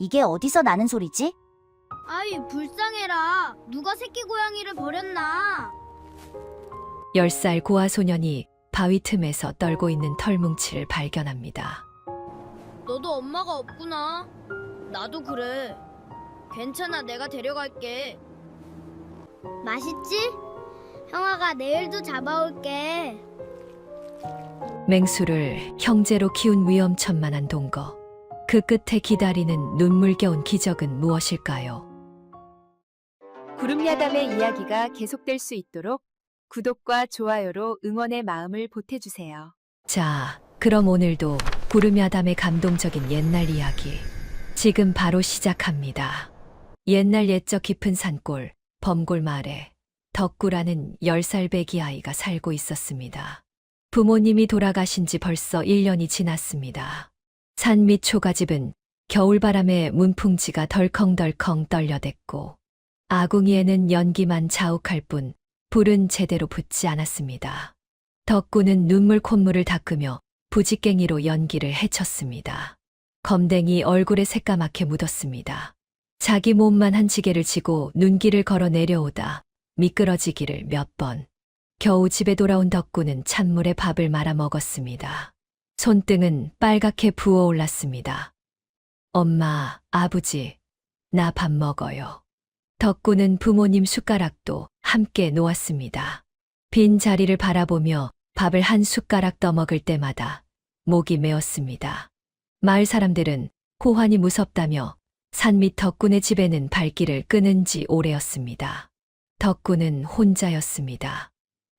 이게 어디서 나는 소리지? 아이, 불쌍해라. 누가 새끼 고양이를 버렸나? 10살 고아 소년이 바위 틈에서 떨고 있는 털뭉치를 발견합니다. 너도 엄마가 없구나. 나도 그래. 괜찮아, 내가 데려갈게. 맛있지? 형아가 내일도 잡아올게. 맹수를 형제로 키운 위험천만한 동거. 그 끝에 기다리는 눈물겨운 기적은 무엇일까요? 구름야담의 이야기가 계속될 수 있도록 구독과 좋아요로 응원의 마음을 보태주세요. 자, 그럼 오늘도 구름야담의 감동적인 옛날 이야기 지금 바로 시작합니다. 옛날 옛적 깊은 산골 범골 마을에 덕구라는 10살 배기 아이가 살고 있었습니다. 부모님이 돌아가신 지 벌써 1년이 지났습니다. 산 밑 초가집은 겨울바람에 문풍지가 덜컹덜컹 떨려댔고 아궁이에는 연기만 자욱할 뿐 불은 제대로 붙지 않았습니다. 덕구는 눈물 콧물을 닦으며 부지깽이로 연기를 헤쳤습니다. 검댕이 얼굴에 새까맣게 묻었습니다. 자기 몸만 한 지게를 지고 눈길을 걸어 내려오다 미끄러지기를 몇 번. 겨우 집에 돌아온 덕구는 찬물에 밥을 말아 먹었습니다. 손등은 빨갛게 부어올랐습니다. 엄마, 아버지, 나 밥 먹어요. 덕구는 부모님 숟가락도 함께 놓았습니다. 빈 자리를 바라보며 밥을 한 숟가락 떠먹을 때마다 목이 메었습니다. 마을 사람들은 호환이 무섭다며 산 밑 덕군의 집에는 발길을 끄는 지 오래였습니다. 덕군은 혼자였습니다.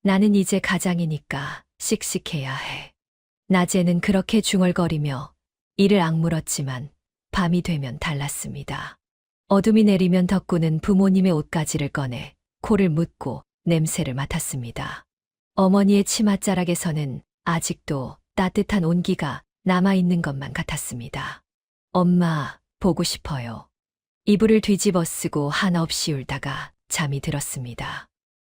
나는 이제 가장이니까 씩씩해야 해. 낮에는 그렇게 중얼거리며 이를 악물었지만 밤이 되면 달랐습니다. 어둠이 내리면 덕구는 부모님의 옷가지를 꺼내 코를 묻고 냄새를 맡았습니다. 어머니의 치맛자락에서는 아직도 따뜻한 온기가 남아있는 것만 같았습니다. 엄마, 보고 싶어요. 이불을 뒤집어 쓰고 한없이 울다가 잠이 들었습니다.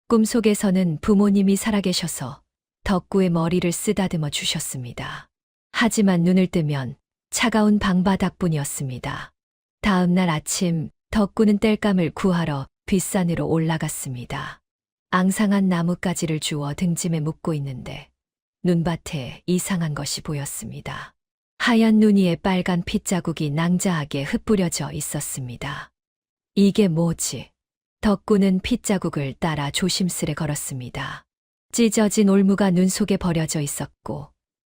꿈속에서는 부모님이 살아계셔서 덕구의 머리를 쓰다듬어 주셨습니다. 하지만 눈을 뜨면 차가운 방바닥뿐이었습니다. 다음 날 아침 덕구는 땔감을 구하러 뒷산으로 올라갔습니다. 앙상한 나뭇가지를 주워 등짐에 묶고 있는데 눈밭에 이상한 것이 보였습니다. 하얀 눈 위에 빨간 핏자국이 낭자하게 흩뿌려져 있었습니다. 이게 뭐지? 덕구는 핏자국을 따라 조심스레 걸었습니다. 찢어진 올무가 눈 속에 버려져 있었고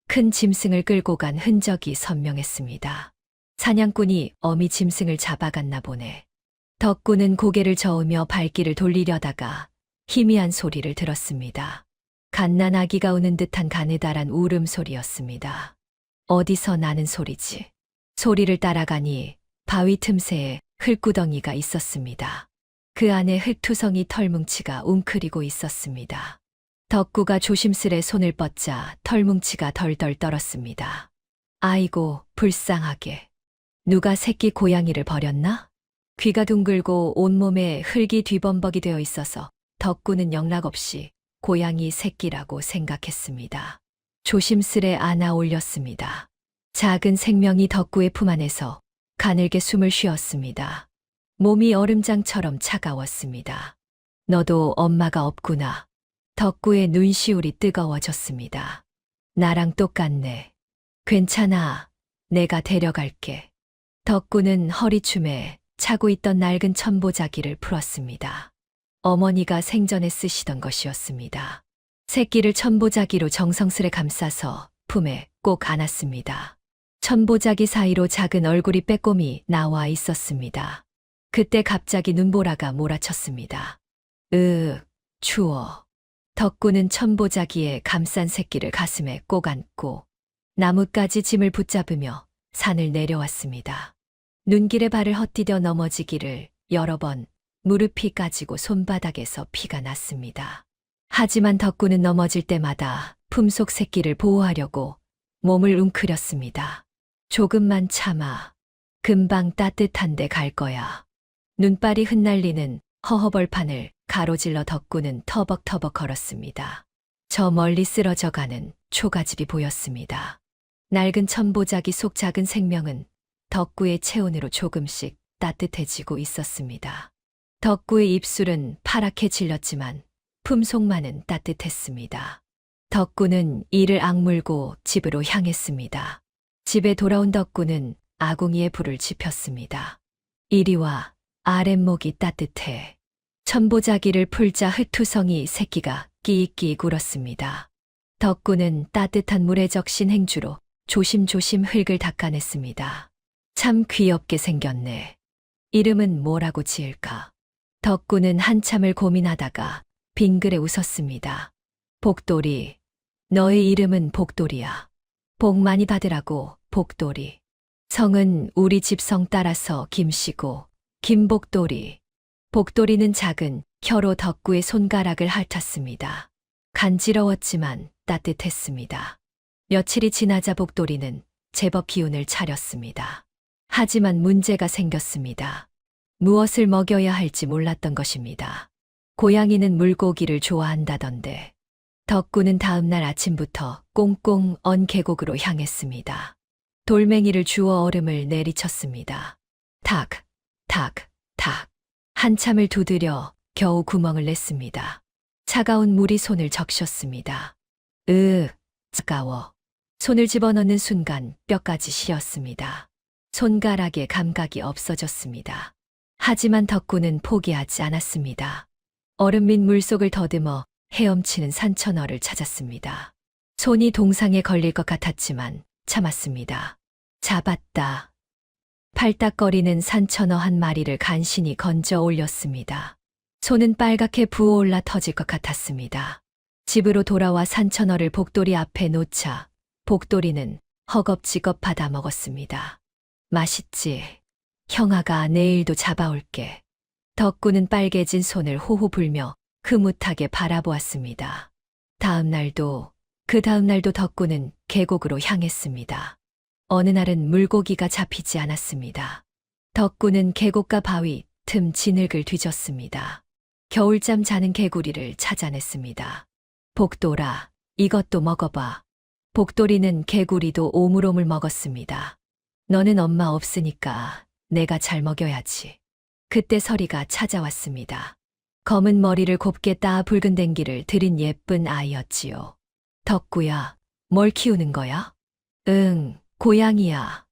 큰 짐승을 끌고 간 흔적이 선명했습니다. 사냥꾼이 어미 짐승을 잡아갔나 보네. 덕구는 고개를 저으며 발길을 돌리려다가 희미한 소리를 들었습니다. 갓난아기가 우는 듯한 가느다란 울음소리였습니다. 어디서 나는 소리지? 소리를 따라가니 바위 틈새에 흙구덩이가 있었습니다. 그 안에 흙투성이 털뭉치가 웅크리고 있었습니다. 덕구가 조심스레 손을 뻗자 털뭉치가 덜덜 떨었습니다. 아이고, 불쌍하게. 누가 새끼 고양이를 버렸나? 귀가 둥글고 온몸에 흙이 뒤범벅이 되어 있어서 덕구는 영락없이 고양이 새끼라고 생각했습니다. 조심스레 안아 올렸습니다. 작은 생명이 덕구의 품 안에서 가늘게 숨을 쉬었습니다. 몸이 얼음장처럼 차가웠습니다. 너도 엄마가 없구나. 덕구의 눈시울이 뜨거워졌습니다. 나랑 똑같네. 괜찮아. 내가 데려갈게. 덕구는 허리춤에 차고 있던 낡은 천보자기를 풀었습니다. 어머니가 생전에 쓰시던 것이었습니다. 새끼를 천보자기로 정성스레 감싸서 품에 꼭 안았습니다. 천보자기 사이로 작은 얼굴이 빼꼼히 나와 있었습니다. 그때 갑자기 눈보라가 몰아쳤습니다. 추워. 덕구는 천보자기에 감싼 새끼를 가슴에 꼭 안고 나뭇가지 짐을 붙잡으며 산을 내려왔습니다. 눈길에 발을 헛디뎌 넘어지기를 여러 번 무릎이 까지고 손바닥에서 피가 났습니다. 하지만 덕구는 넘어질 때마다 품속 새끼를 보호하려고 몸을 웅크렸습니다. 조금만 참아. 금방 따뜻한 데 갈 거야. 눈발이 흩날리는 허허벌판을 가로질러 덕구는 터벅터벅 걸었습니다. 저 멀리 쓰러져가는 초가집이 보였습니다. 낡은 천보자기 속 작은 생명은 덕구의 체온으로 조금씩 따뜻해지고 있었습니다. 덕구의 입술은 파랗게 질렸지만 품속만은 따뜻했습니다. 덕구는 이를 악물고 집으로 향했습니다. 집에 돌아온 덕구는 아궁이에 불을 지폈습니다. 이리 와, 아랫목이 따뜻해. 천보자기를 풀자 흑투성이 새끼가 끼익끼익 울었습니다. 덕구는 따뜻한 물에 적신 행주로 조심조심 흙을 닦아냈습니다. 참 귀엽게 생겼네. 이름은 뭐라고 지을까? 덕구는 한참을 고민하다가 빙그레 웃었습니다. 복돌이. 너의 이름은 복돌이야. 복 많이 받으라고, 복돌이. 성은 우리 집 성 따라서 김씨고, 김복돌이. 복돌이는 작은 혀로 덕구의 손가락을 핥았습니다. 간지러웠지만 따뜻했습니다. 며칠이 지나자 복돌이는 제법 기운을 차렸습니다. 하지만 문제가 생겼습니다. 무엇을 먹여야 할지 몰랐던 것입니다. 고양이는 물고기를 좋아한다던데. 덕구는 다음날 아침부터 꽁꽁 언 계곡으로 향했습니다. 돌멩이를 주워 얼음을 내리쳤습니다. 탁, 탁, 탁. 한참을 두드려 겨우 구멍을 냈습니다. 차가운 물이 손을 적셨습니다. 차가워. 손을 집어넣는 순간 뼈까지 시렸습니다. 손가락에 감각이 없어졌습니다. 하지만 덕구는 포기하지 않았습니다. 얼음 및 물속을 더듬어 헤엄치는 산천어를 찾았습니다. 손이 동상에 걸릴 것 같았지만 참았습니다. 잡았다. 팔딱거리는 산천어 한 마리를 간신히 건져 올렸습니다. 손은 빨갛게 부어올라 터질 것 같았습니다. 집으로 돌아와 산천어를 복돌이 앞에 놓자 복돌이는 허겁지겁 받아 먹었습니다. 맛있지? 형아가 내일도 잡아올게. 덕구는 빨개진 손을 호호 불며 흐뭇하게 바라보았습니다. 그 다음 날도 덕구는 계곡으로 향했습니다. 어느 날은 물고기가 잡히지 않았습니다. 덕구는 계곡과 바위 틈 진흙을 뒤졌습니다. 겨울잠 자는 개구리를 찾아냈습니다. 복돌아, 이것도 먹어봐. 복돌이는 개구리도 오물오물 먹었습니다. 너는 엄마 없으니까 내가 잘 먹여야지. 그때 서리가 찾아왔습니다. 검은 머리를 곱게 따 붉은 댕기를 들인 예쁜 아이였지요. 덕구야, 뭘 키우는 거야? 응, 고양이야.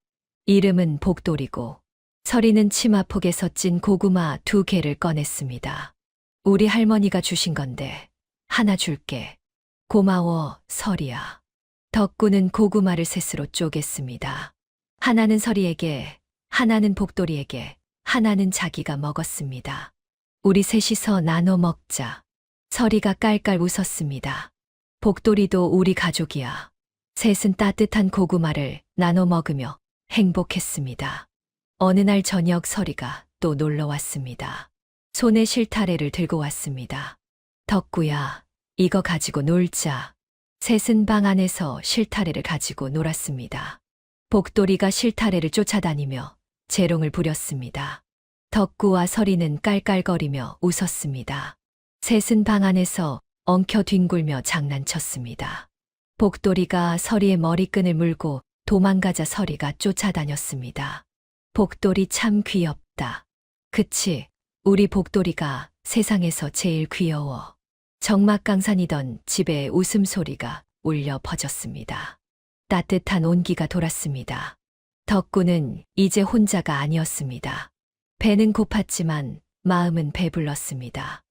이름은 복돌이고. 서리는 치마폭에서 찐 고구마 2개를 꺼냈습니다. 우리 할머니가 주신 건데 하나 줄게. 고마워, 서리야. 덕구는 고구마를 셋으로 쪼갰습니다. 하나는 서리에게, 하나는 복돌이에게, 하나는 자기가 먹었습니다. 우리 셋이서 나눠 먹자. 서리가 깔깔 웃었습니다. 복돌이도 우리 가족이야. 셋은 따뜻한 고구마를 나눠 먹으며 행복했습니다. 어느 날 저녁 서리가 또 놀러 왔습니다. 손에 실타래를 들고 왔습니다. 덕구야, 이거 가지고 놀자. 셋은 방 안에서 실타래를 가지고 놀았습니다. 복돌이가 실타래를 쫓아다니며 재롱을 부렸습니다. 덕구와 서리는 깔깔거리며 웃었습니다. 셋은 방 안에서 엉켜 뒹굴며 장난쳤습니다. 복돌이가 서리의 머리끈을 물고 도망가자 서리가 쫓아다녔습니다. 복돌이 참 귀엽다. 그치, 우리 복돌이가 세상에서 제일 귀여워. 적막강산이던 집에 웃음소리가 울려 퍼졌습니다. 따뜻한 온기가 돌았습니다. 덕구는 이제 혼자가 아니었습니다. 배는 고팠지만 마음은 배불렀습니다.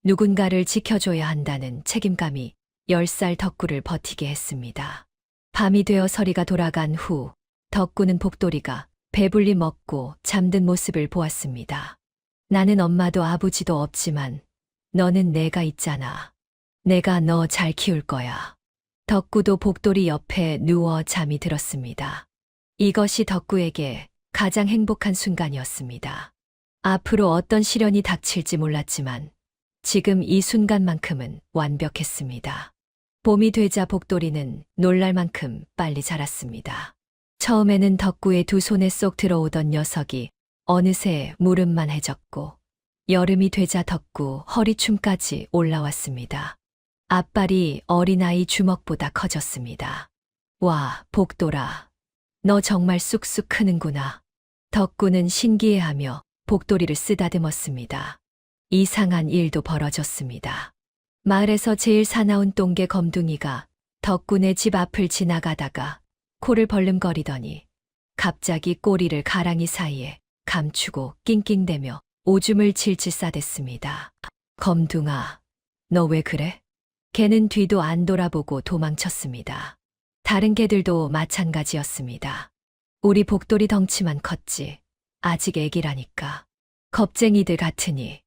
누군가를 지켜줘야 한다는 책임감이 10살 덕구를 버티게 했습니다. 밤이 되어 서리가 돌아간 후 덕구는 복돌이가 배불리 먹고 잠든 모습을 보았습니다. 나는 엄마도 아버지도 없지만 너는 내가 있잖아. 내가 너 잘 키울 거야. 덕구도 복돌이 옆에 누워 잠이 들었습니다. 이것이 덕구에게 가장 행복한 순간이었습니다. 앞으로 어떤 시련이 닥칠지 몰랐지만 지금 이 순간만큼은 완벽했습니다. 봄이 되자 복돌이는 놀랄 만큼 빨리 자랐습니다. 처음에는 덕구의 두 손에 쏙 들어오던 녀석이 어느새 무릎만 해졌고 여름이 되자 덕구 허리춤까지 올라왔습니다. 앞발이 어린아이 주먹보다 커졌습니다. 와, 복돌아. 너 정말 쑥쑥 크는구나. 덕구는 신기해하며 복도리를 쓰다듬었습니다. 이상한 일도 벌어졌습니다. 마을에서 제일 사나운 똥개 검둥이가 덕구네 집 앞을 지나가다가 코를 벌름거리더니 갑자기 꼬리를 가랑이 사이에 감추고 낑낑대며 오줌을 질질 싸댔습니다. 검둥아, 너 왜 그래? 개는 뒤도 안 돌아보고 도망쳤습니다. 다른 개들도 마찬가지였습니다. 우리 복돌이 덩치만 컸지. 아직 애기라니까. 겁쟁이들 같으니.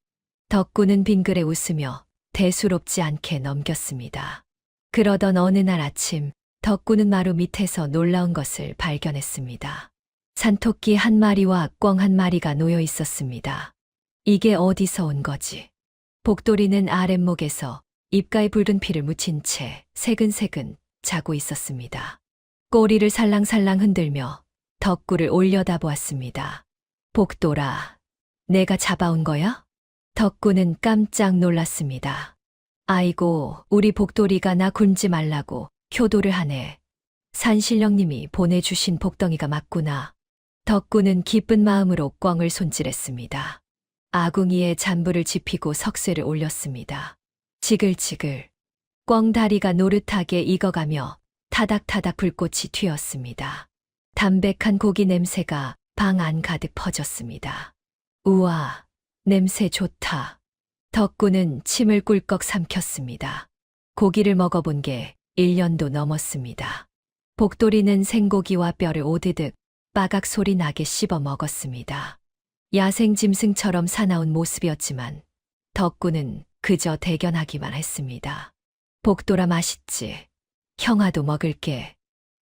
덕구는 빙그레 웃으며 대수롭지 않게 넘겼습니다. 그러던 어느 날 아침, 덕구는 마루 밑에서 놀라운 것을 발견했습니다. 산토끼 한 마리와 꿩 한 마리가 놓여 있었습니다. 이게 어디서 온 거지? 복돌이는 아랫목에서 입가에 붉은 피를 묻힌 채 새근새근 자고 있었습니다. 꼬리를 살랑살랑 흔들며 덕구를 올려다보았습니다. 복돌아, 내가 잡아온 거야? 덕구는 깜짝 놀랐습니다. 아이고, 우리 복돌이가 나 굶지 말라고 효도를 하네. 산신령님이 보내주신 복덩이가 맞구나. 덕구는 기쁜 마음으로 꿩을 손질했습니다. 아궁이에 잔불을 지피고 석쇠를 올렸습니다. 지글지글. 꿩 다리가 노릇하게 익어가며 타닥타닥 불꽃이 튀었습니다. 담백한 고기 냄새가 방 안 가득 퍼졌습니다. 우와, 냄새 좋다. 덕구는 침을 꿀꺽 삼켰습니다. 고기를 먹어본 게 1년도 넘었습니다. 복돌이는 생고기와 뼈를 오드득 빠각 소리 나게 씹어 먹었습니다. 야생 짐승처럼 사나운 모습이었지만 덕구는 그저 대견하기만 했습니다. 복돌아 맛있지. 형아도 먹을게.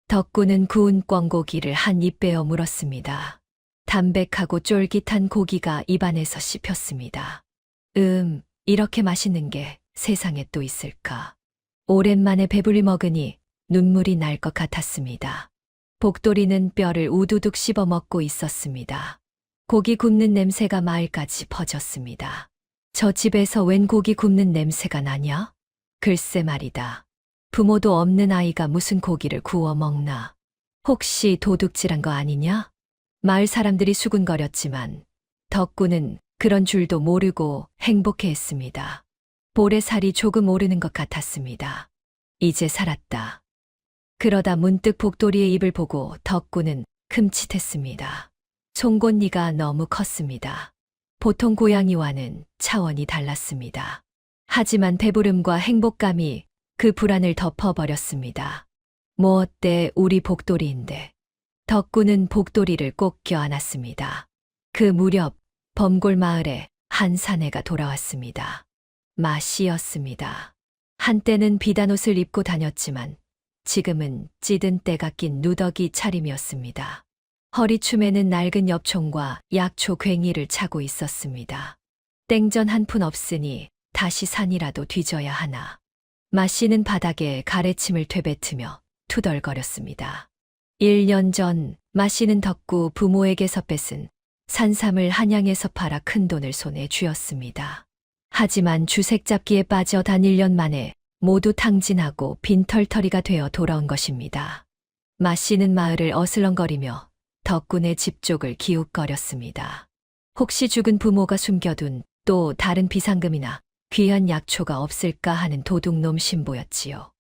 덕구는 구운 꿩고기를 한 입 베어 물었습니다. 담백하고 쫄깃한 고기가 입안에서 씹혔습니다. 이렇게 맛있는 게 세상에 또 있을까. 오랜만에 배불리 먹으니 눈물이 날 것 같았습니다. 복돌이는 뼈를 우두둑 씹어 먹고 있었습니다. 고기 굽는 냄새가 마을까지 퍼졌습니다. 저 집에서 웬 고기 굽는 냄새가 나냐? 글쎄 말이다. 부모도 없는 아이가 무슨 고기를 구워 먹나? 혹시 도둑질한 거 아니냐? 마을 사람들이 수군거렸지만 덕구는 그런 줄도 모르고 행복해했습니다. 볼에살이 조금 오르는 것 같았습니다. 이제 살았다. 그러다 문득 복돌이의 입을 보고 덕구는 큼칫했습니다. 송곳니가 너무 컸습니다. 보통 고양이와는 차원이 달랐습니다. 하지만 배부름과 행복감이 그 불안을 덮어버렸습니다. 뭐 어때 우리 복돌이인데. 덕구는 복돌이를 꼭 껴안았습니다. 그 무렵 범골 마을에 한 사내가 돌아왔습니다. 마씨였습니다. 한때는 비단옷을 입고 다녔지만 지금은 찌든 때가 낀 누더기 차림이었습니다. 허리춤에는 낡은 엽총과 약초 괭이를 차고 있었습니다. 땡전 한 푼 없으니 다시 산이라도 뒤져야 하나. 마씨는 바닥에 가래침을 되뱉으며 투덜거렸습니다. 1년 전 마씨는 덕구 부모에게서 뺏은 산삼을 한양에서 팔아 큰돈을 손에 쥐었습니다. 하지만 주색 잡기에 빠져 단 1년 만에 모두 탕진하고 빈털터리가 되어 돌아온 것입니다. 마씨는 마을을 어슬렁거리며 덕군의 집 쪽을 기웃거렸습니다. 혹시 죽은 부모가 숨겨둔 또 다른 비상금이나 귀한 약초가 없을까 하는 도둑놈 신보였지요.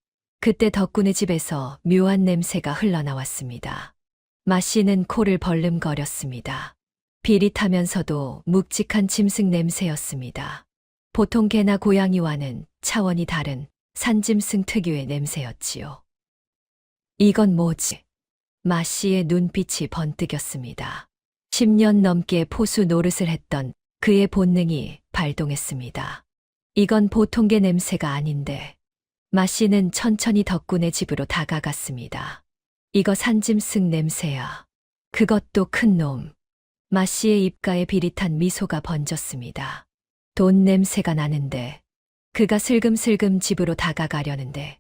그때 덕군의 집에서 묘한 냄새가 흘러나왔습니다. 마씨는 코를 벌름거렸습니다. 비릿하면서도 묵직한 짐승 냄새였습니다. 보통 개나 고양이와는 차원이 다른 산짐승 특유의 냄새였지요. 이건 뭐지? 마씨의 눈빛이 번뜩였습니다. 10년 넘게 포수 노릇을 했던 그의 본능이 발동했습니다. 이건 보통 개 냄새가 아닌데. 마씨는 천천히 덕군의 집으로 다가갔습니다. 이거 산짐승 냄새야. 그것도 큰 놈. 마씨의 입가에 비릿한 미소가 번졌습니다. 돈 냄새가 나는데. 그가 슬금슬금 집으로 다가가려는데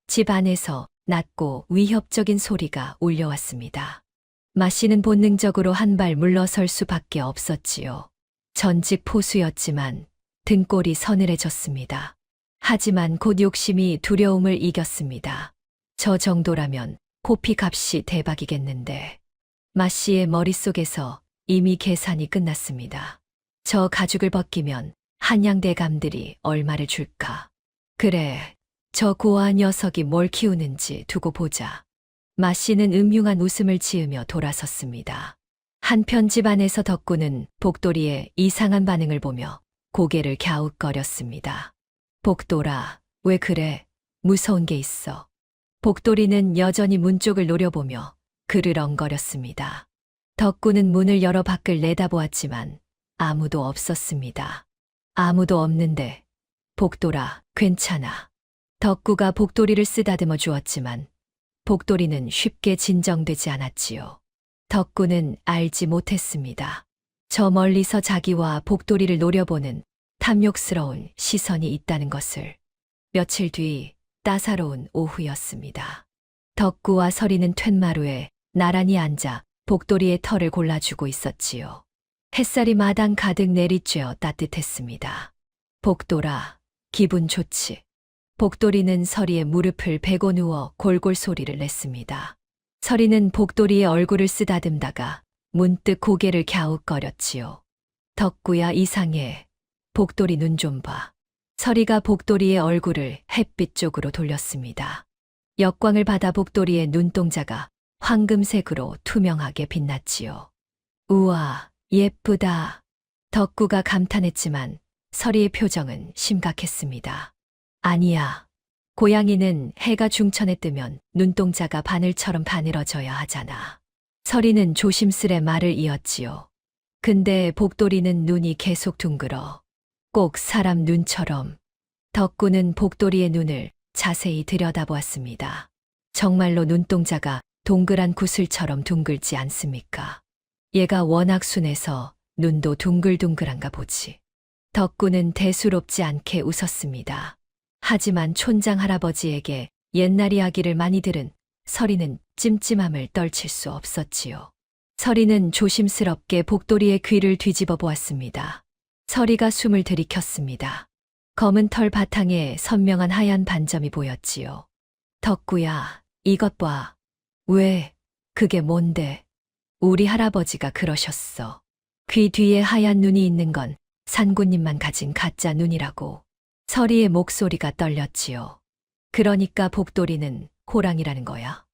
집 안에서 낮고 위협적인 소리가 울려왔습니다. 마씨는 본능적으로 한 발 물러설 수밖에 없었지요. 전직 포수였지만 등골이 서늘해졌습니다. 하지만 곧 욕심이 두려움을 이겼습니다. 저 정도라면 호피 값이 대박이겠는데. 마씨의 머릿속에서 이미 계산이 끝났습니다. 저 가죽을 벗기면 한양대감들이 얼마를 줄까? 그래, 저 고아한 녀석이 뭘 키우는지 두고 보자. 마 씨는 음흉한 웃음을 지으며 돌아섰습니다. 한편 집안에서 덕구는 복돌이의 이상한 반응을 보며 고개를 갸웃거렸습니다. 복돌아, 왜 그래? 무서운 게 있어. 복돌이는 여전히 문 쪽을 노려보며 그르렁거렸습니다. 덕구는 문을 열어 밖을 내다보았지만 아무도 없었습니다. 아무도 없는데, 복돌아, 괜찮아. 덕구가 복돌이를 쓰다듬어 주었지만 복돌이는 쉽게 진정되지 않았지요. 덕구는 알지 못했습니다. 저 멀리서 자기와 복돌이를 노려보는 탐욕스러운 시선이 있다는 것을. 며칠 뒤 따사로운 오후였습니다. 덕구와 서리는 툇마루에 나란히 앉아 복돌이의 털을 골라주고 있었지요. 햇살이 마당 가득 내리쬐어 따뜻했습니다. 복돌아, 기분 좋지? 복돌이는 서리의 무릎을 베고 누워 골골 소리를 냈습니다. 서리는 복돌이의 얼굴을 쓰다듬다가 문득 고개를 갸웃거렸지요. 덕구야, 이상해. 복돌이 눈 좀 봐. 서리가 복돌이의 얼굴을 햇빛 쪽으로 돌렸습니다. 역광을 받아 복돌이의 눈동자가 황금색으로 투명하게 빛났지요. 우와, 예쁘다. 덕구가 감탄했지만 서리의 표정은 심각했습니다. 아니야. 고양이는 해가 중천에 뜨면 눈동자가 바늘처럼 바늘어져야 하잖아. 서리는 조심스레 말을 이었지요. 근데 복돌이는 눈이 계속 둥글어. 꼭 사람 눈처럼. 덕구는 복돌이의 눈을 자세히 들여다보았습니다. 정말로 눈동자가 동그란 구슬처럼 둥글지 않습니까? 얘가 워낙 순해서 눈도 둥글둥글한가 보지. 덕구는 대수롭지 않게 웃었습니다. 하지만 촌장 할아버지에게 옛날 이야기를 많이 들은 서리는 찜찜함을 떨칠 수 없었지요. 서리는 조심스럽게 복돌이의 귀를 뒤집어 보았습니다. 서리가 숨을 들이켰습니다. 검은 털 바탕에 선명한 하얀 반점이 보였지요. 덕구야, 이것 봐. 왜? 그게 뭔데? 우리 할아버지가 그러셨어. 귀 뒤에 하얀 눈이 있는 건 산군님만 가진 가짜 눈이라고. 서리의 목소리가 떨렸지요. 그러니까 복돌이는 호랑이라는 거야.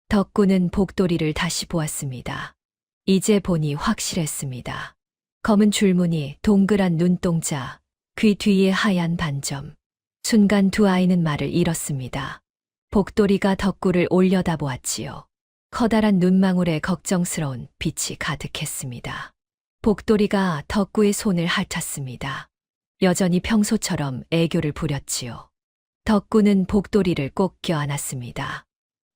덕구는 복돌이를 다시 보았습니다. 이제 보니 확실했습니다. 검은 줄무늬, 동그란 눈동자, 귀 뒤에 하얀 반점. 순간 두 아이는 말을 잃었습니다. 복돌이가 덕구를 올려다보았지요. 커다란 눈망울에 걱정스러운 빛이 가득했습니다. 복돌이가 덕구의 손을 핥았습니다. 여전히 평소처럼 애교를 부렸지요. 덕구는 복돌이를 꼭 껴안았습니다.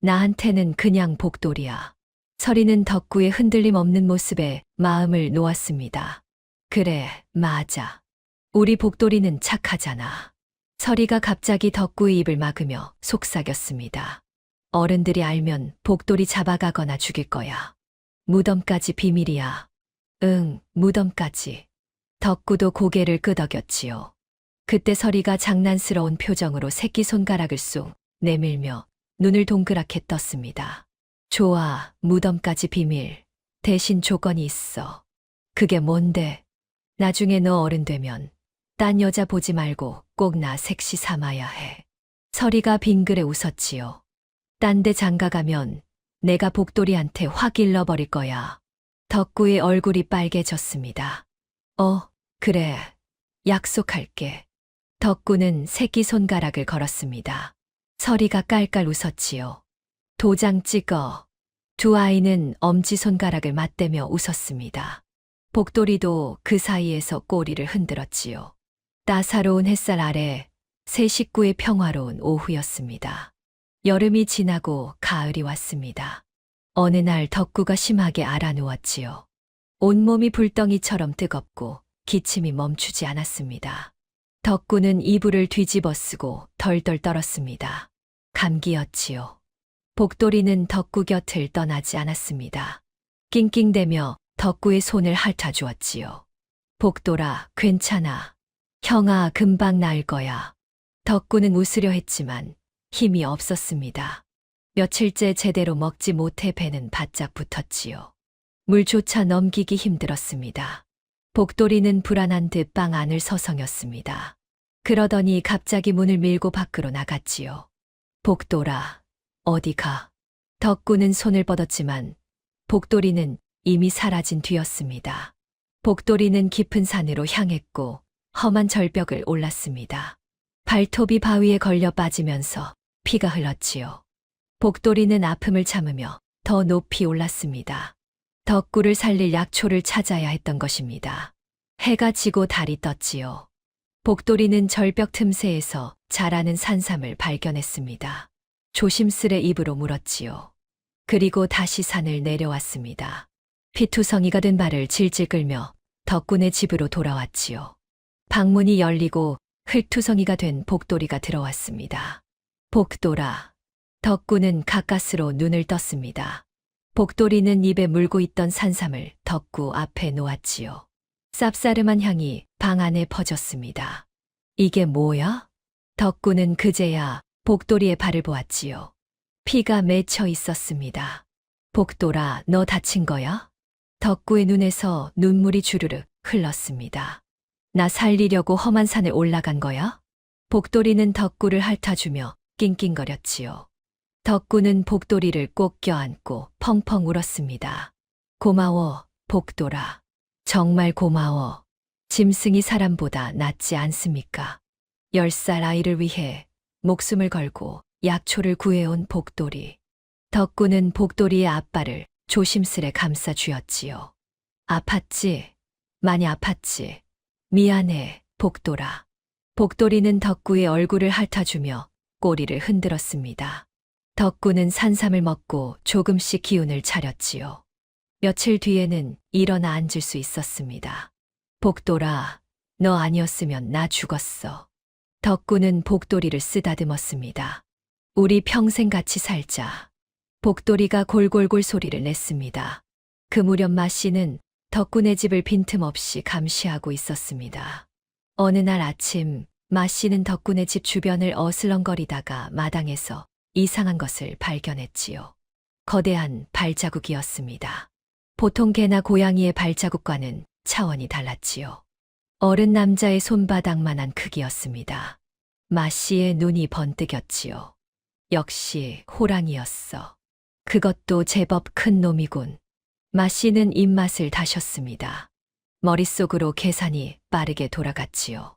나한테는 그냥 복돌이야. 서리는 덕구의 흔들림 없는 모습에 마음을 놓았습니다. 그래, 맞아. 우리 복돌이는 착하잖아. 서리가 갑자기 덕구의 입을 막으며 속삭였습니다. 어른들이 알면 복돌이 잡아가거나 죽일 거야. 무덤까지 비밀이야. 응, 무덤까지. 덕구도 고개를 끄덕였지요. 그때 서리가 장난스러운 표정으로 새끼손가락을 쑥 내밀며 눈을 동그랗게 떴습니다. 좋아, 무덤까지 비밀. 대신 조건이 있어. 그게 뭔데? 나중에 너 어른 되면 딴 여자 보지 말고 꼭 나 색시 삼아야 해. 서리가 빙그레 웃었지요. 딴 데 장가가면 내가 복돌이한테 확 일러버릴 거야. 덕구의 얼굴이 빨개졌습니다. 그래. 약속할게. 덕구는 새끼손가락을 걸었습니다. 서리가 깔깔 웃었지요. 도장 찍어. 두 아이는 엄지손가락을 맞대며 웃었습니다. 복돌이도 그 사이에서 꼬리를 흔들었지요. 따사로운 햇살 아래 세 식구의 평화로운 오후였습니다. 여름이 지나고 가을이 왔습니다. 어느 날 덕구가 심하게 알아누웠지요. 온몸이 불덩이처럼 뜨겁고 기침이 멈추지 않았습니다. 덕구는 이불을 뒤집어 쓰고 덜덜 떨었습니다. 감기였지요. 복돌이는 덕구 곁을 떠나지 않았습니다. 낑낑대며 덕구의 손을 핥아주었지요. 복돌아, 괜찮아. 형아, 금방 나을 거야. 덕구는 웃으려 했지만 힘이 없었습니다. 며칠째 제대로 먹지 못해 배는 바짝 붙었지요. 물조차 넘기기 힘들었습니다. 복돌이는 불안한 듯 방 안을 서성였습니다. 그러더니 갑자기 문을 밀고 밖으로 나갔지요. 복돌아, 어디 가? 덕구는 손을 뻗었지만 복돌이는 이미 사라진 뒤였습니다. 복돌이는 깊은 산으로 향했고 험한 절벽을 올랐습니다. 발톱이 바위에 걸려 빠지면서 피가 흘렀지요. 복돌이는 아픔을 참으며 더 높이 올랐습니다. 덕구를 살릴 약초를 찾아야 했던 것입니다. 해가 지고 달이 떴지요. 복돌이는 절벽 틈새에서 자라는 산삼을 발견했습니다. 조심스레 입으로 물었지요. 그리고 다시 산을 내려왔습니다. 피투성이가 된 발을 질질 끌며 덕군의 집으로 돌아왔지요. 방문이 열리고 흙투성이가 된 복돌이가 들어왔습니다. 복돌아. 덕구는 가까스로 눈을 떴습니다. 복돌이는 입에 물고 있던 산삼을 덕구 앞에 놓았지요. 쌉싸름한 향이 방 안에 퍼졌습니다. 이게 뭐야? 덕구는 그제야 복돌이의 발을 보았지요. 피가 맺혀 있었습니다. 복돌아, 너 다친 거야? 덕구의 눈에서 눈물이 주르륵 흘렀습니다. 나 살리려고 험한 산에 올라간 거야? 복돌이는 덕구를 핥아주며 낑낑거렸지요. 덕구는 복돌이를 꼭 껴안고 펑펑 울었습니다. 고마워, 복돌아. 정말 고마워. 짐승이 사람보다 낫지 않습니까? 10살 아이를 위해 목숨을 걸고 약초를 구해온 복돌이. 덕구는 복돌이의 앞발을 조심스레 감싸 쥐었지요. 아팠지? 많이 아팠지? 미안해, 복돌아. 복돌이는 덕구의 얼굴을 핥아주며 꼬리를 흔들었습니다. 덕구는 산삼을 먹고 조금씩 기운을 차렸지요. 며칠 뒤에는 일어나 앉을 수 있었습니다. 복돌아, 너 아니었으면 나 죽었어. 덕구는 복돌이를 쓰다듬었습니다. 우리 평생 같이 살자. 복돌이가 골골골 소리를 냈습니다. 그 무렵 마씨는 덕군의 집을 빈틈없이 감시하고 있었습니다. 어느 날 아침 마씨는 덕군의 집 주변을 어슬렁거리다가 마당에서 이상한 것을 발견했지요. 거대한 발자국이었습니다. 보통 개나 고양이의 발자국과는 차원이 달랐지요. 어른 남자의 손바닥만한 크기였습니다. 마씨의 눈이 번뜩였지요. 역시 호랑이였어. 그것도 제법 큰 놈이군. 마씨는 입맛을 다셨습니다. 머릿속으로 계산이 빠르게 돌아갔지요.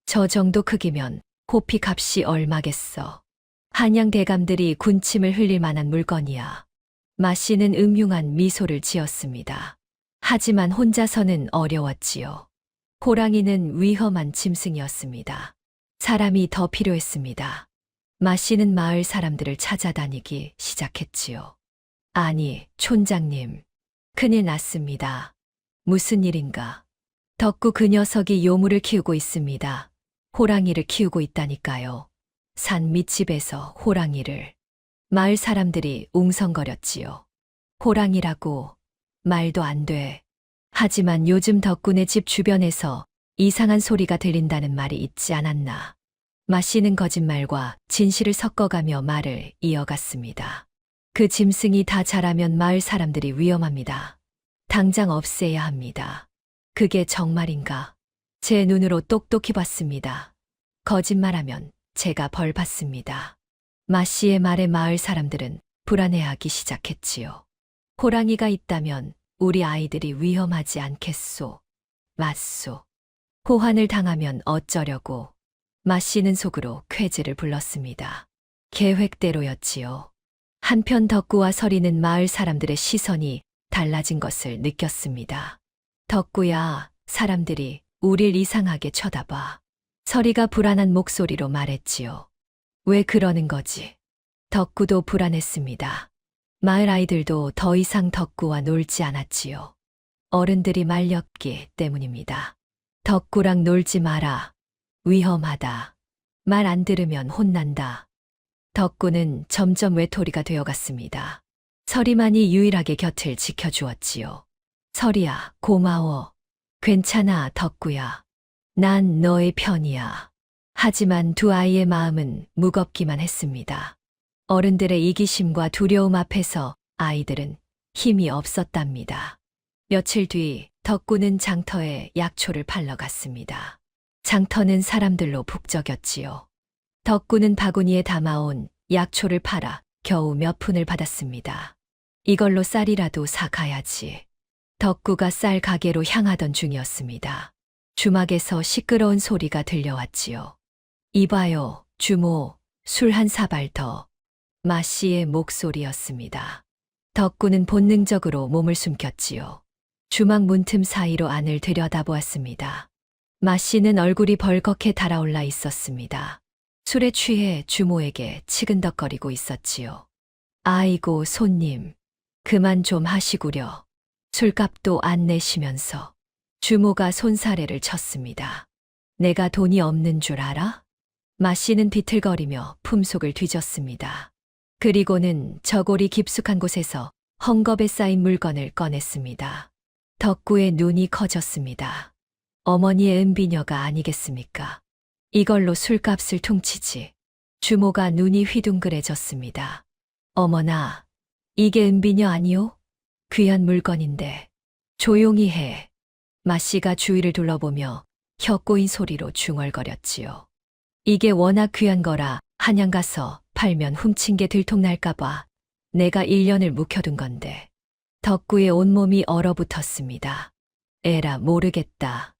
저 정도 크기면 호피 값이 얼마겠어. 한양 대감들이 군침을 흘릴 만한 물건이야. 마씨는 음흉한 미소를 지었습니다. 하지만 혼자서는 어려웠지요. 호랑이는 위험한 짐승이었습니다. 사람이 더 필요했습니다. 마씨는 마을 사람들을 찾아다니기 시작했지요. 아니, 촌장님. 큰일 났습니다. 무슨 일인가? 덕구 그 녀석이 요물을 키우고 있습니다. 호랑이를 키우고 있다니까요. 산 밑집에서 호랑이를. 마을 사람들이 웅성거렸지요. 호랑이라고 말도 안 돼. 하지만 요즘 덕군의 집 주변에서 이상한 소리가 들린다는 말이 있지 않았나. 마씨는 거짓말과 진실을 섞어가며 말을 이어갔습니다. 그 짐승이 다 자라면 마을 사람들이 위험합니다. 당장 없애야 합니다. 그게 정말인가? 제 눈으로 똑똑히 봤습니다. 거짓말하면 제가 벌 받습니다. 마씨의 말에 마을 사람들은 불안해하기 시작했지요. 호랑이가 있다면 우리 아이들이 위험하지 않겠소. 맞소. 호환을 당하면 어쩌려고. 마씨는 속으로 쾌지를 불렀습니다. 계획대로였지요. 한편 덕구와 서리는 마을 사람들의 시선이 달라진 것을 느꼈습니다. 덕구야, 사람들이 우릴 이상하게 쳐다봐. 서리가 불안한 목소리로 말했지요. 왜 그러는 거지? 덕구도 불안했습니다. 마을 아이들도 더 이상 덕구와 놀지 않았지요. 어른들이 말렸기 때문입니다. 덕구랑 놀지 마라. 위험하다. 말 안 들으면 혼난다. 덕구는 점점 외톨이가 되어갔습니다. 서리만이 유일하게 곁을 지켜주었지요. 서리야, 고마워. 괜찮아, 덕구야. 난 너의 편이야. 하지만 두 아이의 마음은 무겁기만 했습니다. 어른들의 이기심과 두려움 앞에서 아이들은 힘이 없었답니다. 며칠 뒤 덕구는 장터에 약초를 팔러 갔습니다. 장터는 사람들로 북적였지요. 덕구는 바구니에 담아온 약초를 팔아 겨우 몇 푼을 받았습니다. 이걸로 쌀이라도 사 가야지. 덕구가 쌀 가게로 향하던 중이었습니다. 주막에서 시끄러운 소리가 들려왔지요. 이봐요, 주모, 술 한 사발 더. 마씨의 목소리였습니다. 덕구는 본능적으로 몸을 숨겼지요. 주막 문틈 사이로 안을 들여다보았습니다. 마씨는 얼굴이 벌겋게 달아올라 있었습니다. 술에 취해 주모에게 치근덕거리고 있었지요. 아이고, 손님. 그만 좀 하시구려. 술값도 안 내시면서. 주모가 손사래를 쳤습니다. 내가 돈이 없는 줄 알아? 마씨는 비틀거리며 품속을 뒤졌습니다. 그리고는 저고리 깊숙한 곳에서 헝겊에 쌓인 물건을 꺼냈습니다. 덕구의 눈이 커졌습니다. 어머니의 은비녀가 아니겠습니까? 이걸로 술값을 퉁치지. 주모가 눈이 휘둥그레졌습니다. 어머나, 이게 은비녀 아니오? 귀한 물건인데. 조용히 해. 마씨가 주위를 둘러보며 혀 꼬인 소리로 중얼거렸지요. 이게 워낙 귀한 거라 한양 가서 팔면 훔친 게 들통날까봐 내가 1년을 묵혀둔 건데. 덕구의 온몸이 얼어붙었습니다. 에라 모르겠다.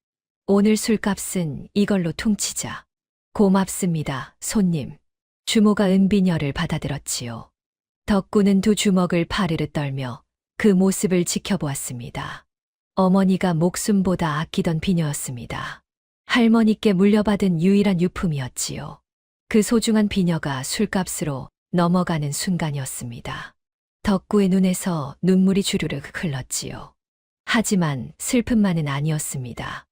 오늘 술값은 이걸로 퉁치자. 고맙습니다, 손님. 주모가 은비녀를 받아들었지요. 덕구는 두 주먹을 파르르 떨며 그 모습을 지켜보았습니다. 어머니가 목숨보다 아끼던 비녀였습니다. 할머니께 물려받은 유일한 유품이었지요. 그 소중한 비녀가 술값으로 넘어가는 순간이었습니다. 덕구의 눈에서 눈물이 주르륵 흘렀지요. 하지만 슬픔만은 아니었습니다.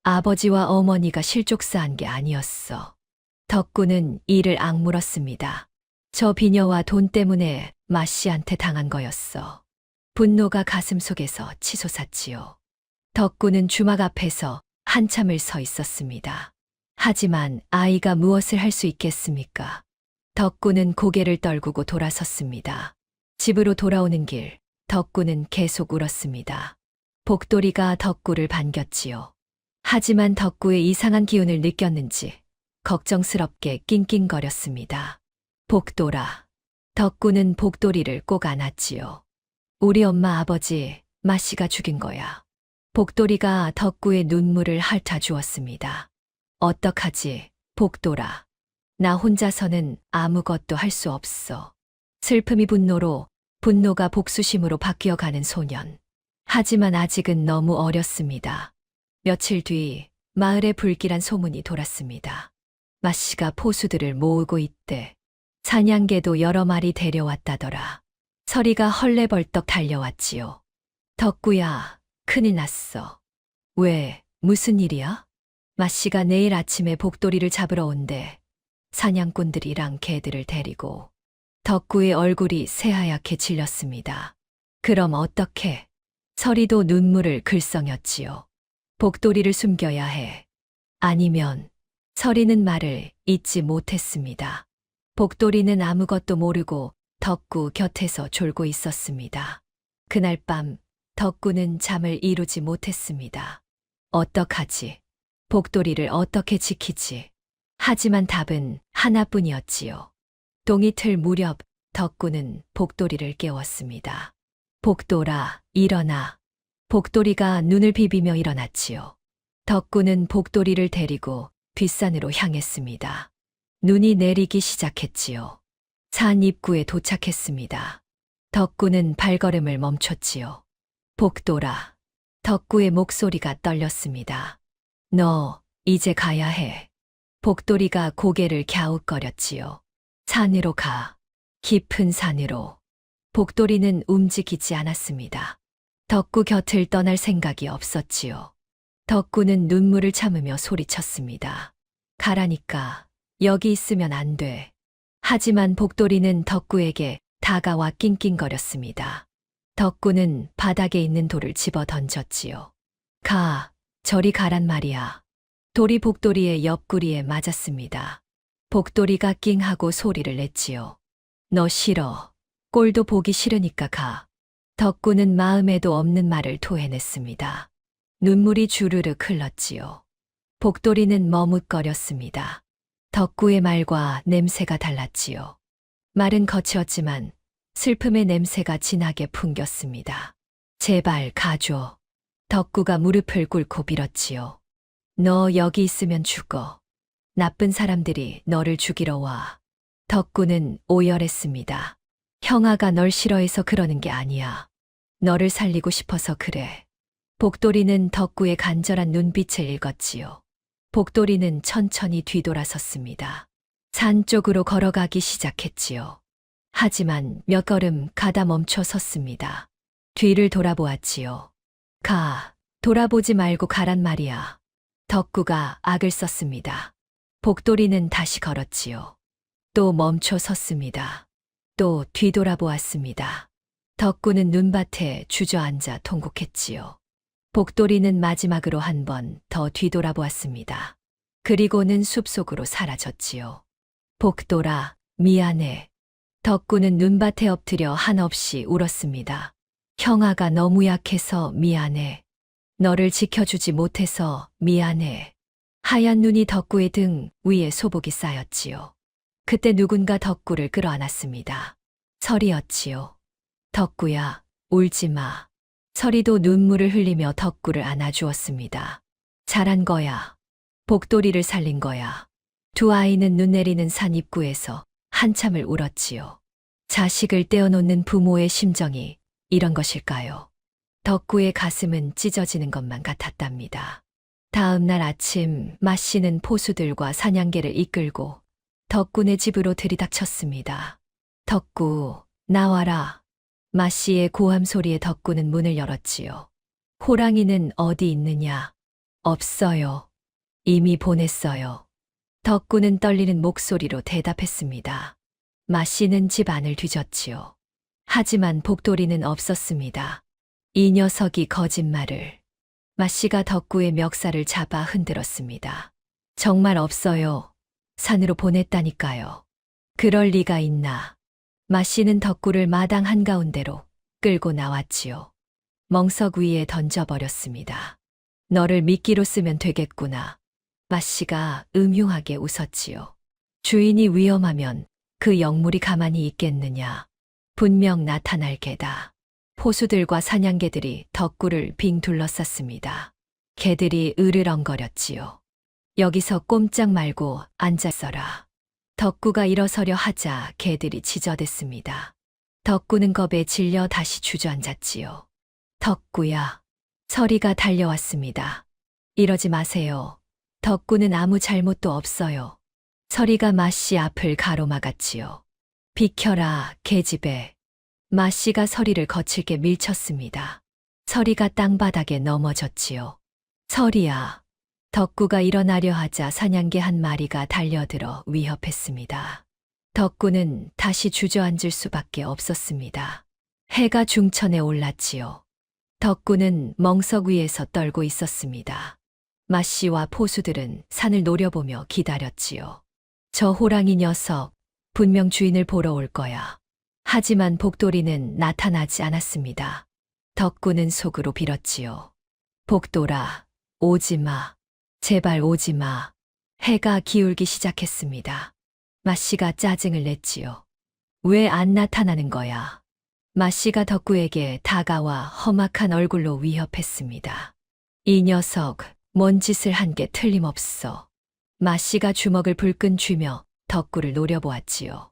아버지와 어머니가 실족사한 게 아니었어. 덕구는 이를 악물었습니다. 저 비녀와 돈 때문에 마씨한테 당한 거였어. 분노가 가슴속에서 치솟았지요. 덕구는 주막 앞에서 한참을 서 있었습니다. 하지만 아이가 무엇을 할 수 있겠습니까? 덕구는 고개를 떨구고 돌아섰습니다. 집으로 돌아오는 길, 덕구는 계속 울었습니다. 복돌이가 덕구를 반겼지요. 하지만 덕구의 이상한 기운을 느꼈는지 걱정스럽게 낑낑거렸습니다. 복돌아. 덕구는 복돌이를 꼭 안았지요. 우리 엄마 아버지, 마씨가 죽인 거야. 복돌이가 덕구의 눈물을 핥아주었습니다. 어떡하지, 복돌아. 나 혼자서는 아무것도 할 수 없어. 슬픔이 분노로, 분노가 복수심으로 바뀌어가는 소년. 하지만 아직은 너무 어렸습니다. 며칠 뒤 마을에 불길한 소문이 돌았습니다. 마씨가 포수들을 모으고 있대. 사냥개도 여러 마리 데려왔다더라. 서리가 헐레벌떡 달려왔지요. 덕구야, 큰일 났어. 왜, 무슨 일이야? 마씨가 내일 아침에 복돌이를 잡으러 온대. 사냥꾼들이랑 개들을 데리고. 덕구의 얼굴이 새하얗게 질렸습니다. 그럼 어떡해? 서리도 눈물을 글썽였지요. 복돌이를 숨겨야 해. 아니면 서리는 말을 잇지 못했습니다. 복돌이는 아무것도 모르고 덕구 곁에서 졸고 있었습니다. 그날 밤 덕구는 잠을 이루지 못했습니다. 어떡하지? 복돌이를 어떻게 지키지? 하지만 답은 하나뿐이었지요. 동이틀 무렵 덕구는 복돌이를 깨웠습니다. 복돌아, 일어나. 복돌이가 눈을 비비며 일어났지요. 덕구는 복돌이를 데리고 뒷산으로 향했습니다. 눈이 내리기 시작했지요. 산 입구에 도착했습니다. 덕구는 발걸음을 멈췄지요. 복돌아. 덕구의 목소리가 떨렸습니다. 너, 이제 가야 해. 복돌이가 고개를 갸웃거렸지요. 산으로 가. 깊은 산으로. 복돌이는 움직이지 않았습니다. 덕구 곁을 떠날 생각이 없었지요. 덕구는 눈물을 참으며 소리쳤습니다. 가라니까. 여기 있으면 안 돼. 하지만 복돌이는 덕구에게 다가와 낑낑거렸습니다. 덕구는 바닥에 있는 돌을 집어 던졌지요. 가, 저리 가란 말이야. 돌이 복돌이의 옆구리에 맞았습니다. 복돌이가 낑하고 소리를 냈지요. 너 싫어. 꼴도 보기 싫으니까 가. 덕구는 마음에도 없는 말을 토해냈습니다. 눈물이 주르륵 흘렀지요. 복돌이는 머뭇거렸습니다. 덕구의 말과 냄새가 달랐지요. 말은 거칠었지만 슬픔의 냄새가 진하게 풍겼습니다. 제발 가줘. 덕구가 무릎을 꿇고 빌었지요. 너 여기 있으면 죽어. 나쁜 사람들이 너를 죽이러 와. 덕구는 오열했습니다. 형아가 널 싫어해서 그러는 게 아니야. 너를 살리고 싶어서 그래. 복돌이는 덕구의 간절한 눈빛을 읽었지요. 복돌이는 천천히 뒤돌아섰습니다. 산 쪽으로 걸어가기 시작했지요. 하지만 몇 걸음 가다 멈춰 섰습니다. 뒤를 돌아보았지요. 돌아보지 말고 가란 말이야. 덕구가 악을 썼습니다. 복돌이는 다시 걸었지요. 또 멈춰 섰습니다. 또 뒤돌아보았습니다. 덕구는 눈밭에 주저앉아 통곡했지요. 복돌이는 마지막으로 한 번 더 뒤돌아보았습니다. 그리고는 숲속으로 사라졌지요. 복돌아, 미안해. 덕구는 눈밭에 엎드려 한없이 울었습니다. 형아가 너무 약해서 미안해. 너를 지켜주지 못해서 미안해. 하얀 눈이 덕구의 등 위에 소복이 쌓였지요. 그때 누군가 덕구를 끌어안았습니다. 설이었지요. 덕구야, 울지 마. 설이도 눈물을 흘리며 덕구를 안아주었습니다. 잘한 거야. 복돌이를 살린 거야. 두 아이는 눈 내리는 산 입구에서 한참을 울었지요. 자식을 떼어놓는 부모의 심정이 이런 것일까요? 덕구의 가슴은 찢어지는 것만 같았답니다. 다음 날 아침 마씨는 포수들과 사냥개를 이끌고 덕구네 집으로 들이닥쳤습니다. 덕구, 나와라. 마씨의 고함 소리에 덕구는 문을 열었지요. 호랑이는 어디 있느냐? 없어요. 이미 보냈어요. 덕구는 떨리는 목소리로 대답했습니다. 마씨는 집 안을 뒤졌지요. 하지만 복돌이는 없었습니다. 이 녀석이 거짓말을. 마씨가 덕구의 멱살을 잡아 흔들었습니다. 정말 없어요. 산으로 보냈다니까요. 그럴 리가 있나. 마씨는 덕구를 마당 한가운데로 끌고 나왔지요. 멍석 위에 던져버렸습니다. 너를 미끼로 쓰면 되겠구나. 마씨가 음흉하게 웃었지요. 주인이 위험하면 그 영물이 가만히 있겠느냐. 분명 나타날 개다. 포수들과 사냥개들이 덕구를 빙 둘러쌌습니다. 개들이 으르렁거렸지요. 여기서 꼼짝 말고 앉았어라. 덕구가 일어서려 하자 개들이 지저댔습니다. 덕구는 겁에 질려 다시 주저앉았지요. 덕구야. 설이가 달려왔습니다. 이러지 마세요. 덕구는 아무 잘못도 없어요. 설이가 마씨 앞을 가로막았지요. 비켜라, 계집애. 마씨가 설이를 거칠게 밀쳤습니다. 설이가 땅바닥에 넘어졌지요. 설이야. 덕구가 일어나려 하자 사냥개 한 마리가 달려들어 위협했습니다. 덕구는 다시 주저앉을 수밖에 없었습니다. 해가 중천에 올랐지요. 덕구는 멍석 위에서 떨고 있었습니다. 마씨와 포수들은 산을 노려보며 기다렸지요. 저 호랑이 녀석, 분명 주인을 보러 올 거야. 하지만 복돌이는 나타나지 않았습니다. 덕구는 속으로 빌었지요. 복돌아, 오지 마. 제발 오지 마. 해가 기울기 시작했습니다. 마씨가 짜증을 냈지요. 왜 안 나타나는 거야? 마씨가 덕구에게 다가와 험악한 얼굴로 위협했습니다. 이 녀석, 뭔 짓을 한 게 틀림없어. 마씨가 주먹을 불끈 쥐며 덕구를 노려보았지요.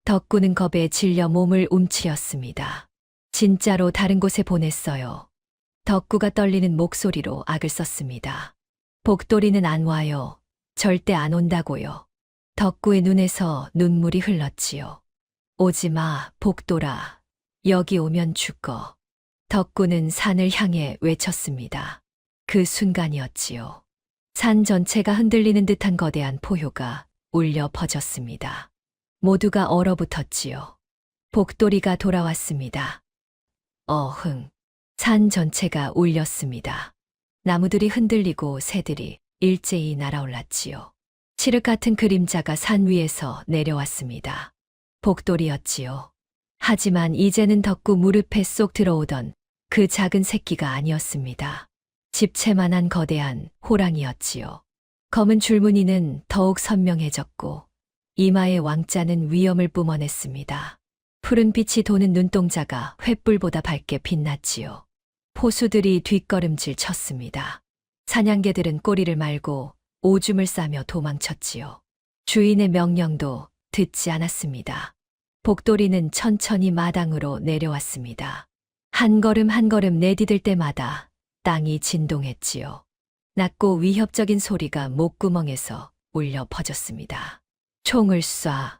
덕구는 겁에 질려 몸을 움츠렸습니다. 진짜로 다른 곳에 보냈어요. 덕구가 떨리는 목소리로 악을 썼습니다. 복돌이는 안 와요. 절대 안 온다고요. 덕구의 눈에서 눈물이 흘렀지요. 오지 마, 복돌아. 여기 오면 죽어. 덕구는 산을 향해 외쳤습니다. 그 순간이었지요. 산 전체가 흔들리는 듯한 거대한 포효가 울려 퍼졌습니다. 모두가 얼어붙었지요. 복돌이가 돌아왔습니다. 어흥. 산 전체가 울렸습니다. 나무들이 흔들리고 새들이 일제히 날아올랐지요. 칠흑 같은 그림자가 산 위에서 내려왔습니다. 복돌이였지요. 하지만 이제는 덕구 무릎에 쏙 들어오던 그 작은 새끼가 아니었습니다. 집채만한 거대한 호랑이였지요. 검은 줄무늬는 더욱 선명해졌고 이마의 왕자는 위엄을 뿜어냈습니다. 푸른 빛이 도는 눈동자가 횃불보다 밝게 빛났지요. 포수들이 뒷걸음질 쳤습니다. 사냥개들은 꼬리를 말고 오줌을 싸며 도망쳤지요. 주인의 명령도 듣지 않았습니다. 복돌이는 천천히 마당으로 내려왔습니다. 한 걸음 한 걸음 내디딜 때마다 땅이 진동했지요. 낮고 위협적인 소리가 목구멍에서 울려 퍼졌습니다. 총을 쏴.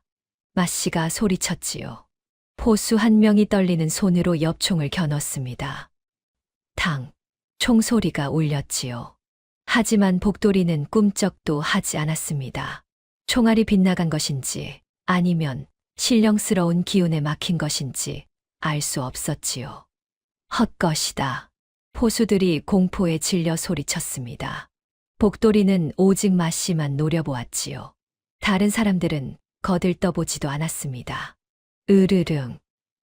마씨가 소리쳤지요. 포수 한 명이 떨리는 손으로 엽총을 겨눴습니다. 탕. 총소리가 울렸지요. 하지만 복돌이는 꿈쩍도 하지 않았습니다. 총알이 빗나간 것인지 아니면 신령스러운 기운에 막힌 것인지 알 수 없었지요. 헛것이다. 포수들이 공포에 질려 소리쳤습니다. 복돌이는 오직 마씨만 노려보았지요. 다른 사람들은 거들떠보지도 않았습니다. 으르릉.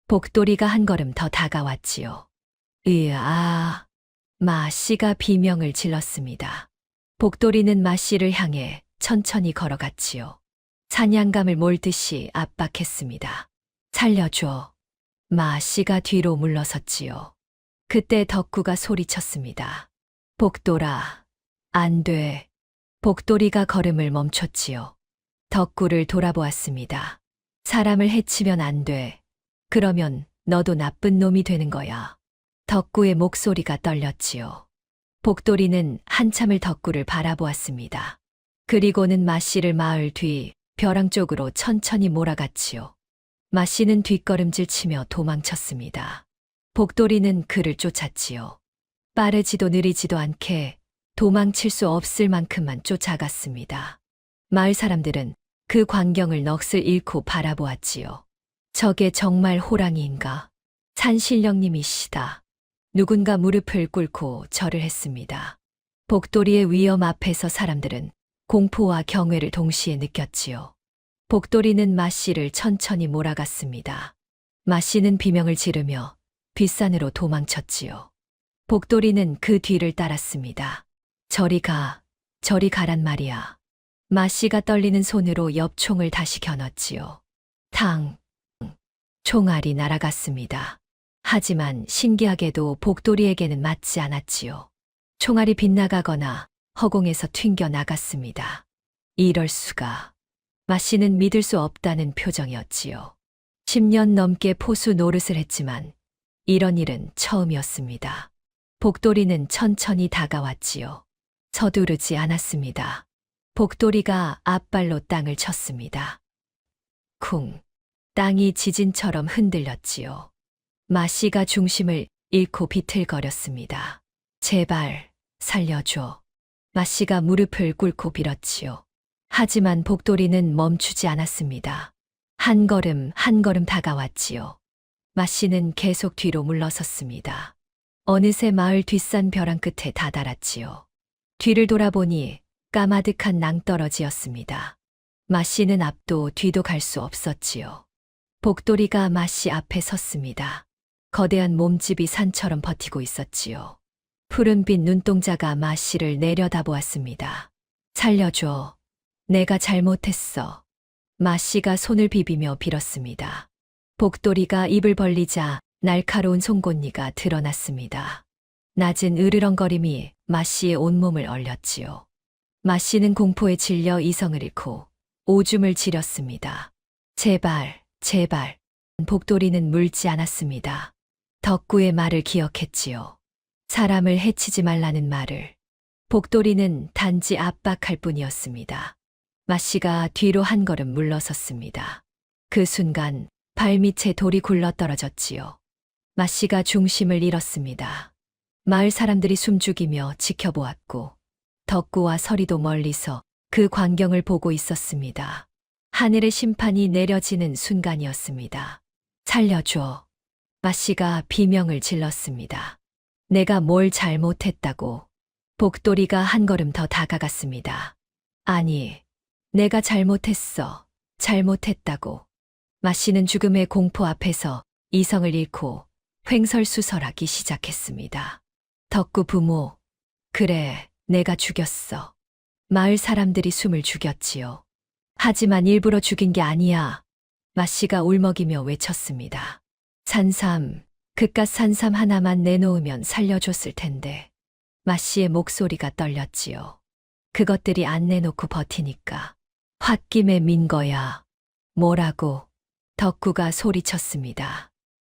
복돌이가 한 걸음 더 다가왔지요. 으아. 마씨가 비명을 질렀습니다. 복돌이는 마씨를 향해 천천히 걸어갔지요. 사냥감을 몰듯이 압박했습니다. 살려줘. 마씨가 뒤로 물러섰지요. 그때 덕구가 소리쳤습니다. 복돌아, 안 돼. 복돌이가 걸음을 멈췄지요. 덕구를 돌아보았습니다. 사람을 해치면 안 돼. 그러면 너도 나쁜 놈이 되는 거야. 덕구의 목소리가 떨렸지요. 복돌이는 한참을 덕구를 바라보았습니다. 그리고는 마씨를 마을 뒤 벼랑 쪽으로 천천히 몰아갔지요. 마씨는 뒷걸음질 치며 도망쳤습니다. 복돌이는 그를 쫓았지요. 빠르지도 느리지도 않게 도망칠 수 없을 만큼만 쫓아갔습니다. 마을 사람들은 그 광경을 넋을 잃고 바라보았지요. 저게 정말 호랑이인가? 산신령님이시다. 누군가 무릎을 꿇고 절을 했습니다. 복돌이의 위엄 앞에서 사람들은 공포와 경외를 동시에 느꼈지요. 복돌이는 마씨를 천천히 몰아갔습니다. 마씨는 비명을 지르며 뒷산으로 도망쳤지요. 복돌이는 그 뒤를 따랐습니다. 저리 가란 말이야. 마씨가 떨리는 손으로 엽총을 다시 겨눴지요. 탕! 총알이 날아갔습니다. 하지만 신기하게도 복돌이에게는 맞지 않았지요. 총알이 빗나가거나 허공에서 튕겨 나갔습니다. 이럴 수가. 마씨는 믿을 수 없다는 표정이었지요. 10년 넘게 포수 노릇을 했지만 이런 일은 처음이었습니다. 복돌이는 천천히 다가왔지요. 서두르지 않았습니다. 복돌이가 앞발로 땅을 쳤습니다. 쿵. 땅이 지진처럼 흔들렸지요. 마씨가 중심을 잃고 비틀거렸습니다. 제발 살려줘. 마씨가 무릎을 꿇고 빌었지요. 하지만 복돌이는 멈추지 않았습니다. 한 걸음 한 걸음 다가왔지요. 마씨는 계속 뒤로 물러섰습니다. 어느새 마을 뒷산 벼랑 끝에 다다랐지요. 뒤를 돌아보니 까마득한 낭떠러지였습니다. 마씨는 앞도 뒤도 갈 수 없었지요. 복돌이가 마씨 앞에 섰습니다. 거대한 몸집이 산처럼 버티고 있었지요. 푸른빛 눈동자가 마씨를 내려다보았습니다. 살려줘. 내가 잘못했어. 마씨가 손을 비비며 빌었습니다. 복돌이가 입을 벌리자 날카로운 송곳니가 드러났습니다. 낮은 으르렁거림이 마씨의 온몸을 얼렸지요. 마씨는 공포에 질려 이성을 잃고 오줌을 지렸습니다. 제발, 제발. 복돌이는 물지 않았습니다. 덕구의 말을 기억했지요. 사람을 해치지 말라는 말을. 복돌이는 단지 압박할 뿐이었습니다. 마씨가 뒤로 한 걸음 물러섰습니다. 그 순간 발밑에 돌이 굴러떨어졌지요. 마씨가 중심을 잃었습니다. 마을 사람들이 숨죽이며 지켜보았고 덕구와 서리도 멀리서 그 광경을 보고 있었습니다. 하늘의 심판이 내려지는 순간이었습니다. 살려줘. 마씨가 비명을 질렀습니다. 내가 뭘 잘못했다고. 복돌이가 한 걸음 더 다가갔습니다. 아니, 내가 잘못했어. 잘못했다고. 마씨는 죽음의 공포 앞에서 이성을 잃고 횡설수설하기 시작했습니다. 덕구 부모, 그래, 내가 죽였어. 마을 사람들이 숨을 죽였지요. 하지만 일부러 죽인 게 아니야. 마씨가 울먹이며 외쳤습니다. 산삼, 그깟 산삼 하나만 내놓으면 살려줬을 텐데. 마씨의 목소리가 떨렸지요. 그것들이 안 내놓고 버티니까. 홧김에 민 거야. 뭐라고? 덕구가 소리쳤습니다.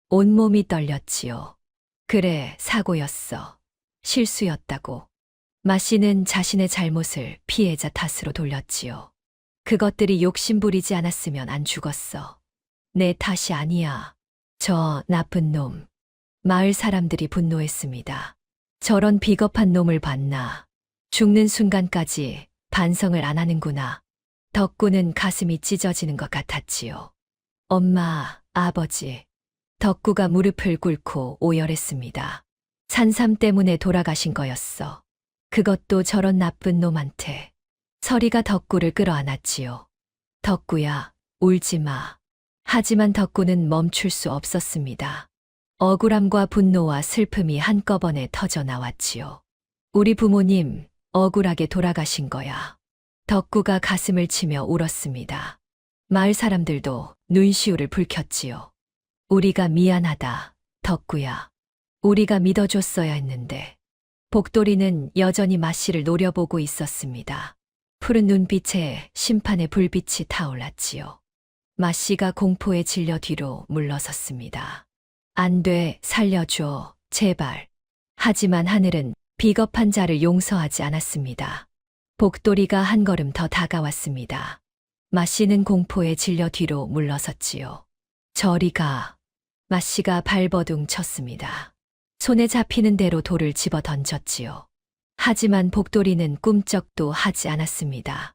온몸이 떨렸지요. 그래, 사고였어. 실수였다고. 마씨는 자신의 잘못을 피해자 탓으로 돌렸지요. 그것들이 욕심 부리지 않았으면 안 죽었어. 내 탓이 아니야. 저 나쁜 놈. 마을 사람들이 분노했습니다. 저런 비겁한 놈을 봤나. 죽는 순간까지 반성을 안 하는구나. 덕구는 가슴이 찢어지는 것 같았지요. 엄마, 아버지. 덕구가 무릎을 꿇고 오열했습니다. 산삼 때문에 돌아가신 거였어. 그것도 저런 나쁜 놈한테. 서리가 덕구를 끌어안았지요. 덕구야, 울지 마. 하지만 덕구는 멈출 수 없었습니다. 억울함과 분노와 슬픔이 한꺼번에 터져 나왔지요. 우리 부모님, 억울하게 돌아가신 거야. 덕구가 가슴을 치며 울었습니다. 마을 사람들도 눈시울을 붉혔지요. 우리가 미안하다, 덕구야. 우리가 믿어줬어야 했는데. 복돌이는 여전히 마씨를 노려보고 있었습니다. 푸른 눈빛에 심판의 불빛이 타올랐지요. 마씨가 공포에 질려 뒤로 물러섰습니다. 안 돼, 살려줘, 제발. 하지만 하늘은 비겁한 자를 용서하지 않았습니다. 복돌이가 한 걸음 더 다가왔습니다. 마씨는 공포에 질려 뒤로 물러섰지요. 저리 가. 마씨가 발버둥 쳤습니다. 손에 잡히는 대로 돌을 집어 던졌지요. 하지만 복돌이는 꿈쩍도 하지 않았습니다.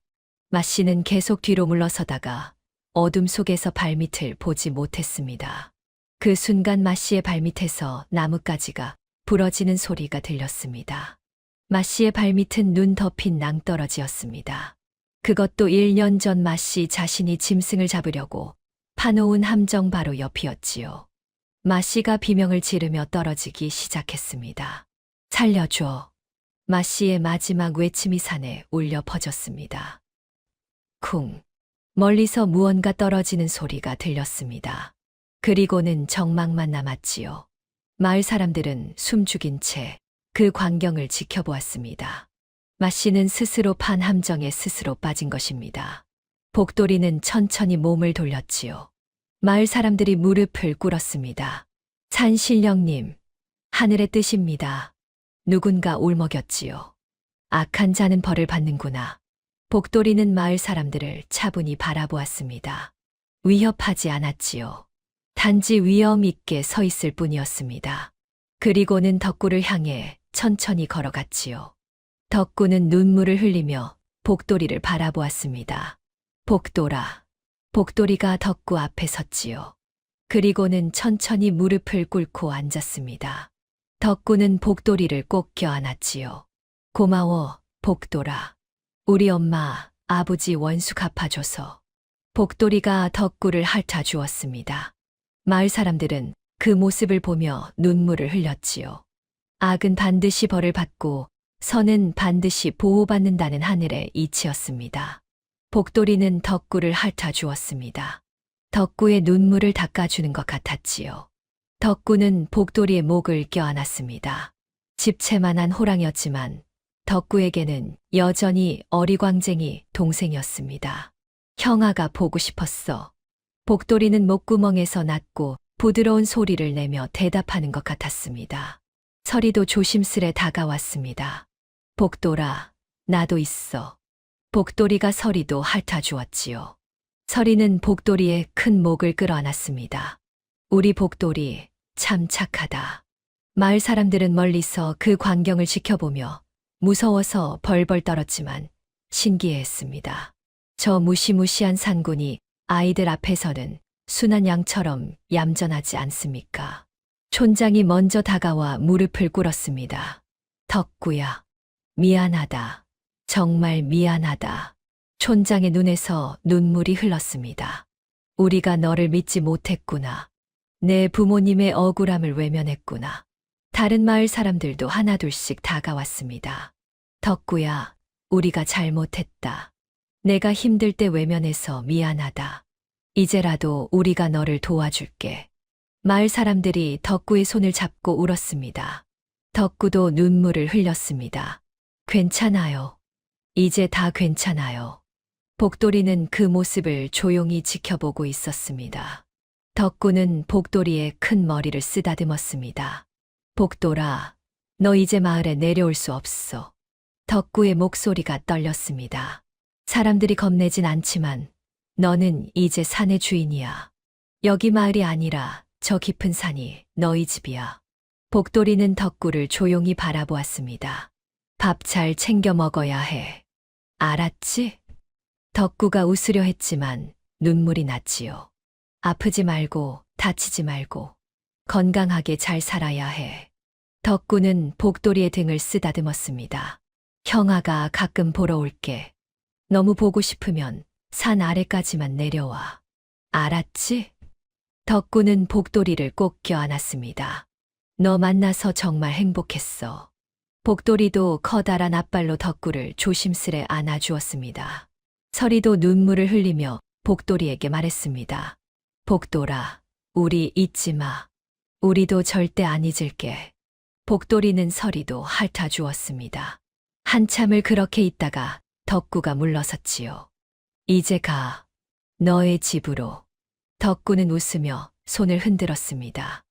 마씨는 계속 뒤로 물러서다가 어둠 속에서 발밑을 보지 못했습니다. 그 순간 마씨의 발밑에서 나뭇가지가 부러지는 소리가 들렸습니다. 마씨의 발밑은 눈 덮인 낭떠러지였습니다. 그것도 1년 전 마씨 자신이 짐승을 잡으려고 파놓은 함정 바로 옆이었지요. 마씨가 비명을 지르며 떨어지기 시작했습니다. 살려줘. 마씨의 마지막 외침이 산에 울려 퍼졌습니다. 쿵. 멀리서 무언가 떨어지는 소리가 들렸습니다. 그리고는 정막만 남았지요. 마을 사람들은 숨죽인 채 그 광경을 지켜보았습니다. 마씨는 스스로 판 함정에 스스로 빠진 것입니다. 복돌이는 천천히 몸을 돌렸지요. 마을 사람들이 무릎을 꿇었습니다. 산신령님, 하늘의 뜻입니다. 누군가 울먹였지요. 악한 자는 벌을 받는구나. 복돌이는 마을 사람들을 차분히 바라보았습니다. 위협하지 않았지요. 단지 위험 있게 서 있을 뿐이었습니다. 그리고는 덕구를 향해 천천히 걸어갔지요. 덕구는 눈물을 흘리며 복돌이를 바라보았습니다. 복돌아. 복돌이가 덕구 앞에 섰지요. 그리고는 천천히 무릎을 꿇고 앉았습니다. 덕구는 복돌이를 꼭 껴안았지요. 고마워, 복돌아. 우리 엄마, 아버지 원수 갚아줘서. 복돌이가 덕구를 핥아주었습니다. 마을 사람들은 그 모습을 보며 눈물을 흘렸지요. 악은 반드시 벌을 받고 선은 반드시 보호받는다는 하늘의 이치였습니다. 복돌이는 덕구를 핥아주었습니다. 덕구의 눈물을 닦아주는 것 같았지요. 덕구는 복돌이의 목을 껴안았습니다. 집채만한 호랑이였지만 덕구에게는 여전히 어리광쟁이 동생이었습니다. 형아가 보고 싶었어. 복돌이는 목구멍에서 낮고 부드러운 소리를 내며 대답하는 것 같았습니다. 서리도 조심스레 다가왔습니다. 복돌아, 나도 있어. 복돌이가 서리도 핥아주었지요. 서리는 복돌이의 큰 목을 끌어안았습니다. 우리 복돌이 참 착하다. 마을 사람들은 멀리서 그 광경을 지켜보며 무서워서 벌벌 떨었지만 신기해했습니다. 저 무시무시한 산군이 아이들 앞에서는 순한 양처럼 얌전하지 않습니까? 촌장이 먼저 다가와 무릎을 꿇었습니다. 덕구야, 미안하다. 정말 미안하다. 촌장의 눈에서 눈물이 흘렀습니다. 우리가 너를 믿지 못했구나. 내 부모님의 억울함을 외면했구나. 다른 마을 사람들도 하나둘씩 다가왔습니다. 덕구야, 우리가 잘못했다. 내가 힘들 때 외면해서 미안하다. 이제라도 우리가 너를 도와줄게. 마을 사람들이 덕구의 손을 잡고 울었습니다. 덕구도 눈물을 흘렸습니다. 괜찮아요. 이제 다 괜찮아요. 복돌이는 그 모습을 조용히 지켜보고 있었습니다. 덕구는 복돌이의 큰 머리를 쓰다듬었습니다. 복돌아, 너 이제 마을에 내려올 수 없어. 덕구의 목소리가 떨렸습니다. 사람들이 겁내진 않지만 너는 이제 산의 주인이야. 여기 마을이 아니라 저 깊은 산이 너희 집이야. 복돌이는 덕구를 조용히 바라보았습니다. 밥 잘 챙겨 먹어야 해. 알았지? 덕구가 웃으려 했지만 눈물이 났지요. 아프지 말고 다치지 말고 건강하게 잘 살아야 해. 덕구는 복돌이의 등을 쓰다듬었습니다. 형아가 가끔 보러 올게. 너무 보고 싶으면 산 아래까지만 내려와. 알았지? 덕구는 복돌이를 꼭 껴안았습니다. 너 만나서 정말 행복했어. 복돌이도 커다란 앞발로 덕구를 조심스레 안아주었습니다. 서리도 눈물을 흘리며 복돌이에게 말했습니다. 복돌아, 우리 잊지 마. 우리도 절대 안 잊을게. 복돌이는 서리도 핥아주었습니다. 한참을 그렇게 있다가 덕구가 물러섰지요. 이제 가. 너의 집으로. 덕구는 웃으며 손을 흔들었습니다.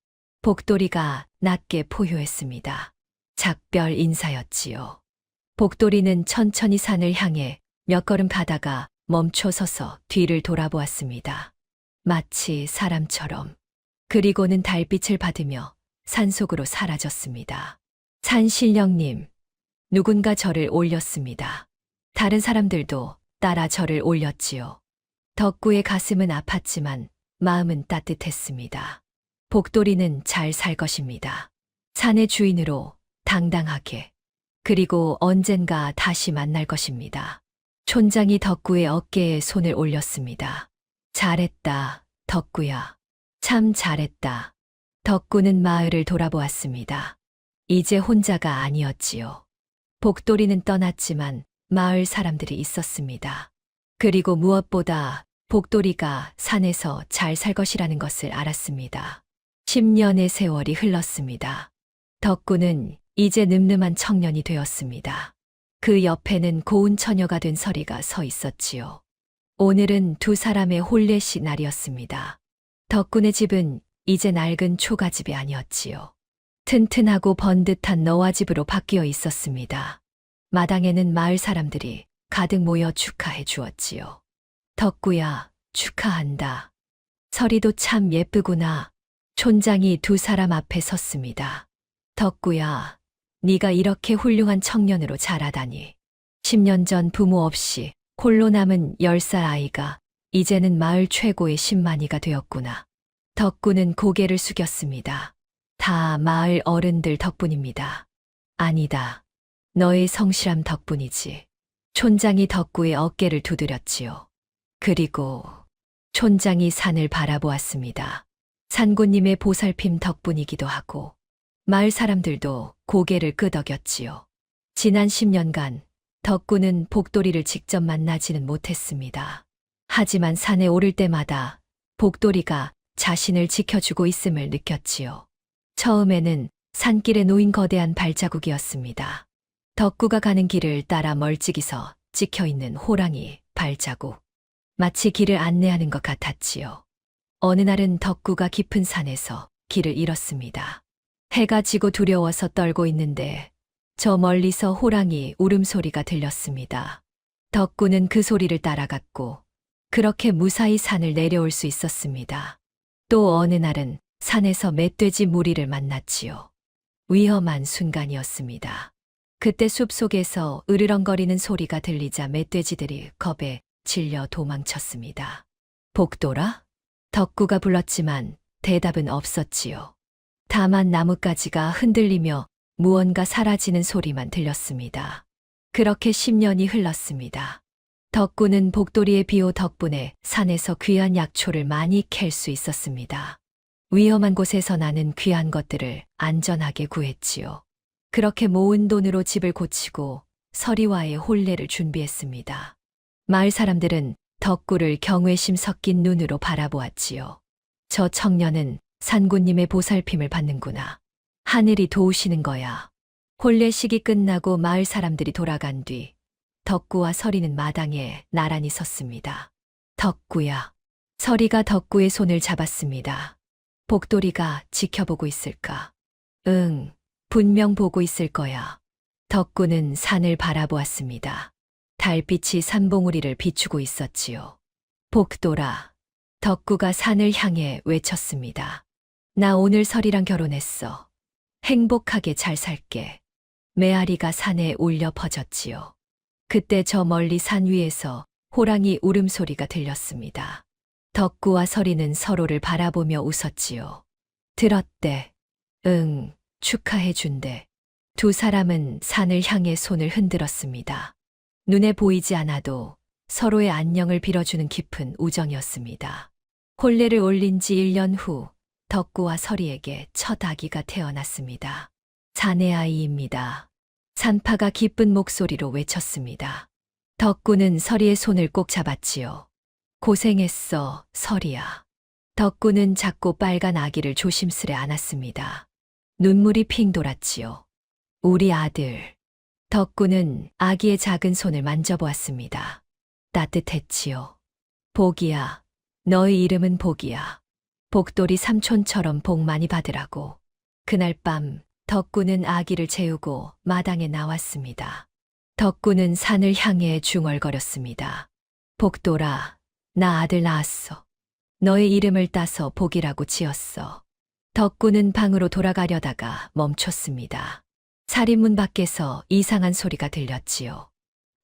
복돌이가 낮게 포효했습니다. 작별 인사였지요. 복돌이는 천천히 산을 향해 몇 걸음 가다가 멈춰 서서 뒤를 돌아보았습니다. 마치 사람처럼. 그리고는 달빛을 받으며 산속으로 사라졌습니다. 산신령님, 누군가 저를 올렸습니다. 다른 사람들도 따라 저를 올렸지요. 덕구의 가슴은 아팠지만 마음은 따뜻했습니다. 복돌이는 잘 살 것입니다. 산의 주인으로 당당하게. 그리고 언젠가 다시 만날 것입니다. 촌장이 덕구의 어깨에 손을 올렸습니다. 잘했다, 덕구야. 참 잘했다. 덕구는 마을을 돌아보았습니다. 이제 혼자가 아니었지요. 복돌이는 떠났지만 마을 사람들이 있었습니다. 그리고 무엇보다 복돌이가 산에서 잘 살 것이라는 것을 알았습니다. 10년의 세월이 흘렀습니다. 덕구는 이제 늠름한 청년이 되었습니다. 그 옆에는 고운 처녀가 된 서리가 서 있었지요. 오늘은 두 사람의 혼례식 날이었습니다. 덕군의 집은 이제 낡은 초가집이 아니었지요. 튼튼하고 번듯한 너와집으로 바뀌어 있었습니다. 마당에는 마을 사람들이 가득 모여 축하해 주었지요. 덕구야, 축하한다. 서리도 참 예쁘구나. 촌장이 두 사람 앞에 섰습니다. 덕구야, 네가 이렇게 훌륭한 청년으로 자라다니. 10년 전 부모 없이 홀로 남은 10살 아이가 이제는 마을 최고의 신만이가 되었구나. 덕구는 고개를 숙였습니다. 다 마을 어른들 덕분입니다. 아니다. 너의 성실함 덕분이지. 촌장이 덕구의 어깨를 두드렸지요. 그리고 촌장이 산을 바라보았습니다. 산고님의 보살핌 덕분이기도 하고 마을 사람들도 고개를 끄덕였지요. 지난 10년간 덕구는 복돌이를 직접 만나지는 못했습니다. 하지만 산에 오를 때마다 복돌이가 자신을 지켜주고 있음을 느꼈지요. 처음에는 산길에 놓인 거대한 발자국이었습니다. 덕구가 가는 길을 따라 멀찍이서 찍혀있는 호랑이 발자국. 마치 길을 안내하는 것 같았지요. 어느 날은 덕구가 깊은 산에서 길을 잃었습니다. 해가 지고 두려워서 떨고 있는데 저 멀리서 호랑이 울음소리가 들렸습니다. 덕구는 그 소리를 따라갔고 그렇게 무사히 산을 내려올 수 있었습니다. 또 어느 날은 산에서 멧돼지 무리를 만났지요. 위험한 순간이었습니다. 그때 숲속에서 으르렁거리는 소리가 들리자 멧돼지들이 겁에 질려 도망쳤습니다. 복돌아? 덕구가 불렀지만 대답은 없었지요. 다만 나뭇가지가 흔들리며 무언가 사라지는 소리만 들렸습니다. 그렇게 10년이 흘렀습니다. 덕구는 복돌이의 비호 덕분에 산에서 귀한 약초를 많이 캘 수 있었습니다. 위험한 곳에서 나는 귀한 것들을 안전하게 구했지요. 그렇게 모은 돈으로 집을 고치고 서리와의 혼례를 준비했습니다. 마을 사람들은 덕구를 경외심 섞인 눈으로 바라보았지요. 저 청년은 산군님의 보살핌을 받는구나. 하늘이 도우시는 거야. 혼례식이 끝나고 마을 사람들이 돌아간 뒤 덕구와 서리는 마당에 나란히 섰습니다. 덕구야. 서리가 덕구의 손을 잡았습니다. 복돌이가 지켜보고 있을까? 응, 분명 보고 있을 거야. 덕구는 산을 바라보았습니다. 달빛이 산봉우리를 비추고 있었지요. 복돌아. 덕구가 산을 향해 외쳤습니다. 나 오늘 서리랑 결혼했어. 행복하게 잘 살게. 메아리가 산에 울려 퍼졌지요. 그때 저 멀리 산 위에서 호랑이 울음소리가 들렸습니다. 덕구와 서리는 서로를 바라보며 웃었지요. 들었대. 응, 축하해준대. 두 사람은 산을 향해 손을 흔들었습니다. 눈에 보이지 않아도 서로의 안녕을 빌어주는 깊은 우정이었습니다. 혼례를 올린 지 1년 후 덕구와 서리에게 첫 아기가 태어났습니다. 자네 아이입니다. 산파가 기쁜 목소리로 외쳤습니다. 덕구는 서리의 손을 꼭 잡았지요. 고생했어, 서리야. 덕구는 작고 빨간 아기를 조심스레 안았습니다. 눈물이 핑 돌았지요. 우리 아들. 덕구는 아기의 작은 손을 만져보았습니다. 따뜻했지요. 복이야. 너의 이름은 복이야. 복돌이 삼촌처럼 복 많이 받으라고. 그날 밤 덕구는 아기를 재우고 마당에 나왔습니다. 덕구는 산을 향해 중얼거렸습니다. 복돌아, 나 아들 낳았어. 너의 이름을 따서 복이라고 지었어. 덕구는 방으로 돌아가려다가 멈췄습니다. 살인문 밖에서 이상한 소리가 들렸지요.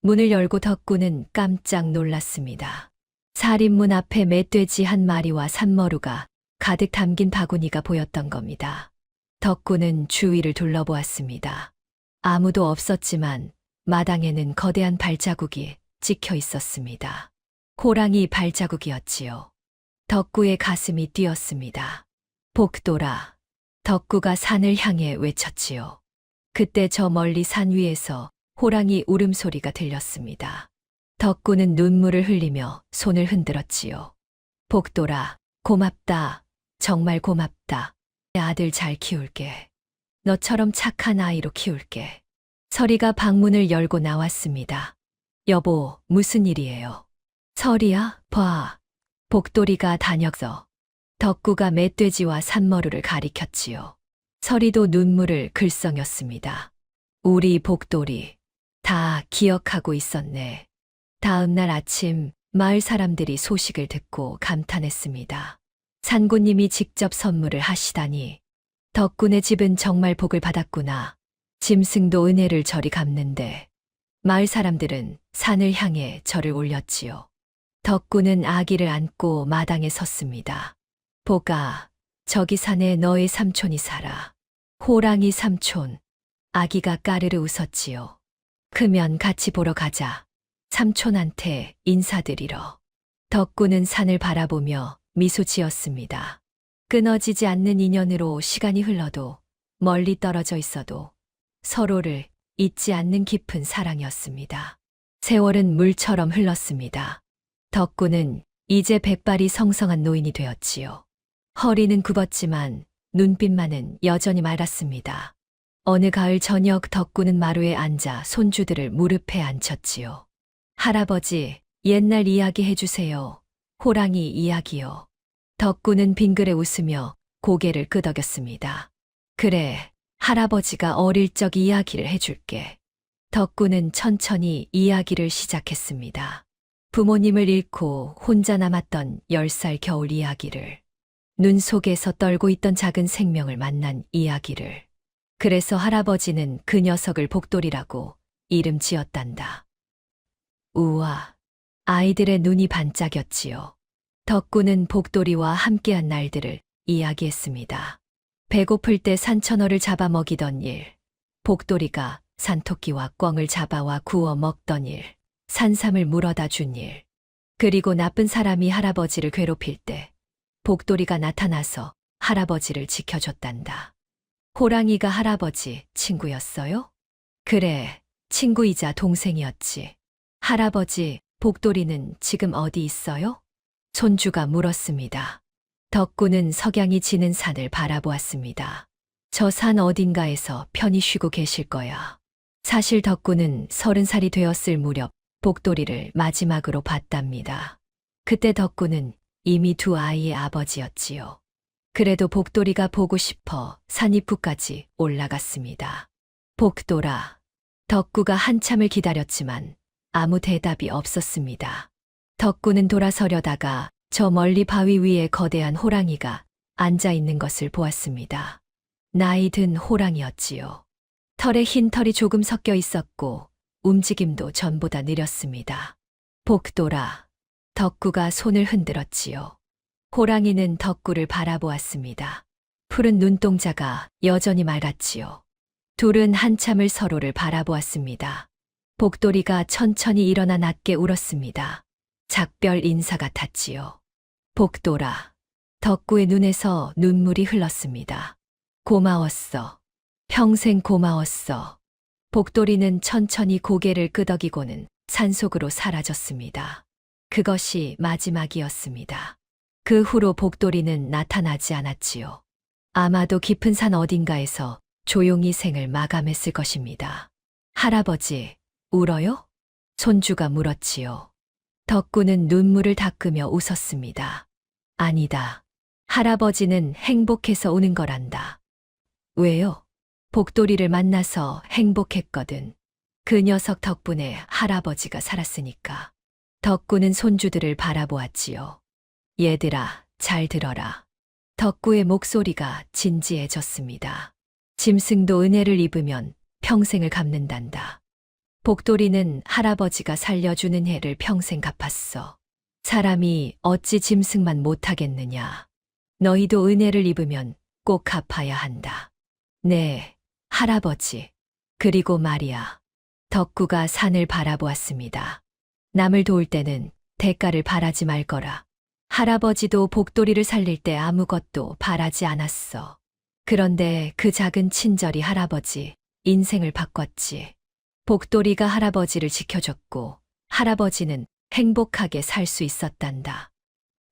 문을 열고 덕구는 깜짝 놀랐습니다. 살인문 앞에 멧돼지 한 마리와 산머루가 가득 담긴 바구니가 보였던 겁니다. 덕구는 주위를 둘러보았습니다. 아무도 없었지만 마당에는 거대한 발자국이 찍혀 있었습니다. 호랑이 발자국이었지요. 덕구의 가슴이 뛰었습니다. 복돌아. 덕구가 산을 향해 외쳤지요. 그때 저 멀리 산 위에서 호랑이 울음소리가 들렸습니다. 덕구는 눈물을 흘리며 손을 흔들었지요. 복돌아, 고맙다. 정말 고맙다. 내 아들 잘 키울게. 너처럼 착한 아이로 키울게. 서리가 방문을 열고 나왔습니다. 여보, 무슨 일이에요? 서리야, 봐. 복돌이가 다녔어. 덕구가 멧돼지와 산머루를 가리켰지요. 서리도 눈물을 글썽였습니다. 우리 복돌이 다 기억하고 있었네. 다음 날 아침 마을 사람들이 소식을 듣고 감탄했습니다. 산고님이 직접 선물을 하시다니. 덕군의 집은 정말 복을 받았구나. 짐승도 은혜를 저리 갚는데. 마을 사람들은 산을 향해 절을 올렸지요. 덕군은 아기를 안고 마당에 섰습니다. 복아, 저기 산에 너의 삼촌이 살아. 호랑이 삼촌. 아기가 까르르 웃었지요. 크면 같이 보러 가자. 삼촌한테 인사드리러. 덕군은 산을 바라보며 미소 지었습니다. 끊어지지 않는 인연으로 시간이 흘러도 멀리 떨어져 있어도 서로를 잊지 않는 깊은 사랑이었습니다. 세월은 물처럼 흘렀습니다. 덕군은 이제 백발이 성성한 노인이 되었지요. 허리는 굽었지만 눈빛만은 여전히 맑았습니다. 어느 가을 저녁 덕군은 마루에 앉아 손주들을 무릎에 앉혔지요. 할아버지, 옛날 이야기 해주세요. 호랑이 이야기요. 덕군은 빙그레 웃으며 고개를 끄덕였습니다. 그래, 할아버지가 어릴 적 이야기를 해줄게. 덕군은 천천히 이야기를 시작했습니다. 부모님을 잃고 혼자 남았던 10살 겨울 이야기를. 눈 속에서 떨고 있던 작은 생명을 만난 이야기를. 그래서 할아버지는 그 녀석을 복돌이라고 이름 지었단다. 우와, 아이들의 눈이 반짝였지요. 덕군은 복돌이와 함께한 날들을 이야기했습니다. 배고플 때 산천어를 잡아먹이던 일, 복돌이가 산토끼와 꿩을 잡아와 구워 먹던 일, 산삼을 물어다 준 일. 그리고 나쁜 사람이 할아버지를 괴롭힐 때 복돌이가 나타나서 할아버지를 지켜줬단다. 호랑이가 할아버지 친구였어요? 그래, 친구이자 동생이었지. 할아버지, 복돌이는 지금 어디 있어요? 손주가 물었습니다. 덕구는 석양이 지는 산을 바라보았습니다. 저 산 어딘가에서 편히 쉬고 계실 거야. 사실 덕구는 30살이 되었을 무렵 복돌이를 마지막으로 봤답니다. 그때 덕구는 이미 두 아이의 아버지였지요. 그래도 복돌이가 보고 싶어 산입구까지 올라갔습니다. 복돌아. 덕구가 한참을 기다렸지만 아무 대답이 없었습니다. 덕구는 돌아서려다가 저 멀리 바위 위에 거대한 호랑이가 앉아 있는 것을 보았습니다. 나이 든 호랑이였지요. 털에 흰 털이 조금 섞여 있었고 움직임도 전보다 느렸습니다. 복돌아. 덕구가 손을 흔들었지요. 호랑이는 덕구를 바라보았습니다. 푸른 눈동자가 여전히 맑았지요. 둘은 한참을 서로를 바라보았습니다. 복돌이가 천천히 일어나 낮게 울었습니다. 작별 인사 같았지요. 복돌아. 덕구의 눈에서 눈물이 흘렀습니다. 고마웠어. 평생 고마웠어. 복돌이는 천천히 고개를 끄덕이고는 산속으로 사라졌습니다. 그것이 마지막이었습니다. 그 후로 복돌이는 나타나지 않았지요. 아마도 깊은 산 어딘가에서 조용히 생을 마감했을 것입니다. 할아버지, 울어요? 손주가 물었지요. 덕구는 눈물을 닦으며 웃었습니다. 아니다. 할아버지는 행복해서 우는 거란다. 왜요? 복돌이를 만나서 행복했거든. 그 녀석 덕분에 할아버지가 살았으니까. 덕구는 손주들을 바라보았지요. 얘들아, 잘 들어라. 덕구의 목소리가 진지해졌습니다. 짐승도 은혜를 입으면 평생을 갚는단다. 복돌이는 할아버지가 살려주는 해를 평생 갚았어. 사람이 어찌 짐승만 못하겠느냐. 너희도 은혜를 입으면 꼭 갚아야 한다. 네, 할아버지. 그리고 말이야. 덕구가 산을 바라보았습니다. 남을 도울 때는 대가를 바라지 말 거라. 할아버지도 복돌이를 살릴 때 아무것도 바라지 않았어. 그런데 그 작은 친절이 할아버지 인생을 바꿨지. 복돌이가 할아버지를 지켜줬고 할아버지는 행복하게 살 수 있었단다.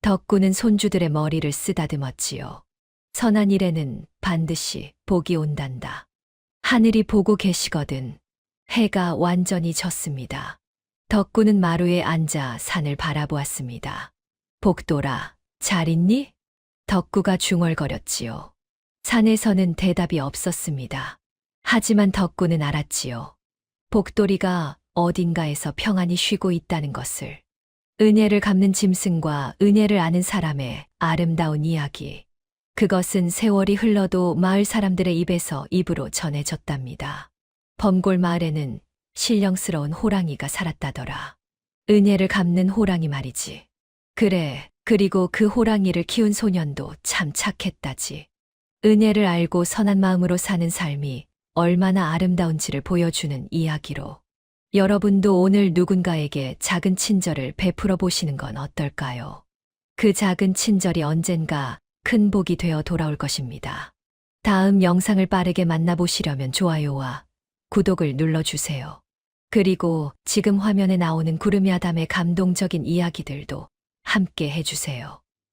덕구는 손주들의 머리를 쓰다듬었지요. 선한 일에는 반드시 복이 온단다. 하늘이 보고 계시거든. 해가 완전히 졌습니다. 덕구는 마루에 앉아 산을 바라보았습니다. 복돌아, 잘 있니? 덕구가 중얼거렸지요. 산에서는 대답이 없었습니다. 하지만 덕구는 알았지요. 복돌이가 어딘가에서 평안히 쉬고 있다는 것을. 은혜를 갚는 짐승과 은혜를 아는 사람의 아름다운 이야기. 그것은 세월이 흘러도 마을 사람들의 입에서 입으로 전해졌답니다. 범골 마을에는 신령스러운 호랑이가 살았다더라. 은혜를 갚는 호랑이 말이지. 그래, 그리고 그 호랑이를 키운 소년도 참 착했다지. 은혜를 알고 선한 마음으로 사는 삶이 얼마나 아름다운지를 보여주는 이야기로. 여러분도 오늘 누군가에게 작은 친절을 베풀어 보시는 건 어떨까요? 그 작은 친절이 언젠가 큰 복이 되어 돌아올 것입니다. 다음 영상을 빠르게 만나보시려면 좋아요와 구독을 눌러주세요. 그리고 지금 화면에 나오는 구름이 아담의 감동적인 이야기들도 함께 해주세요.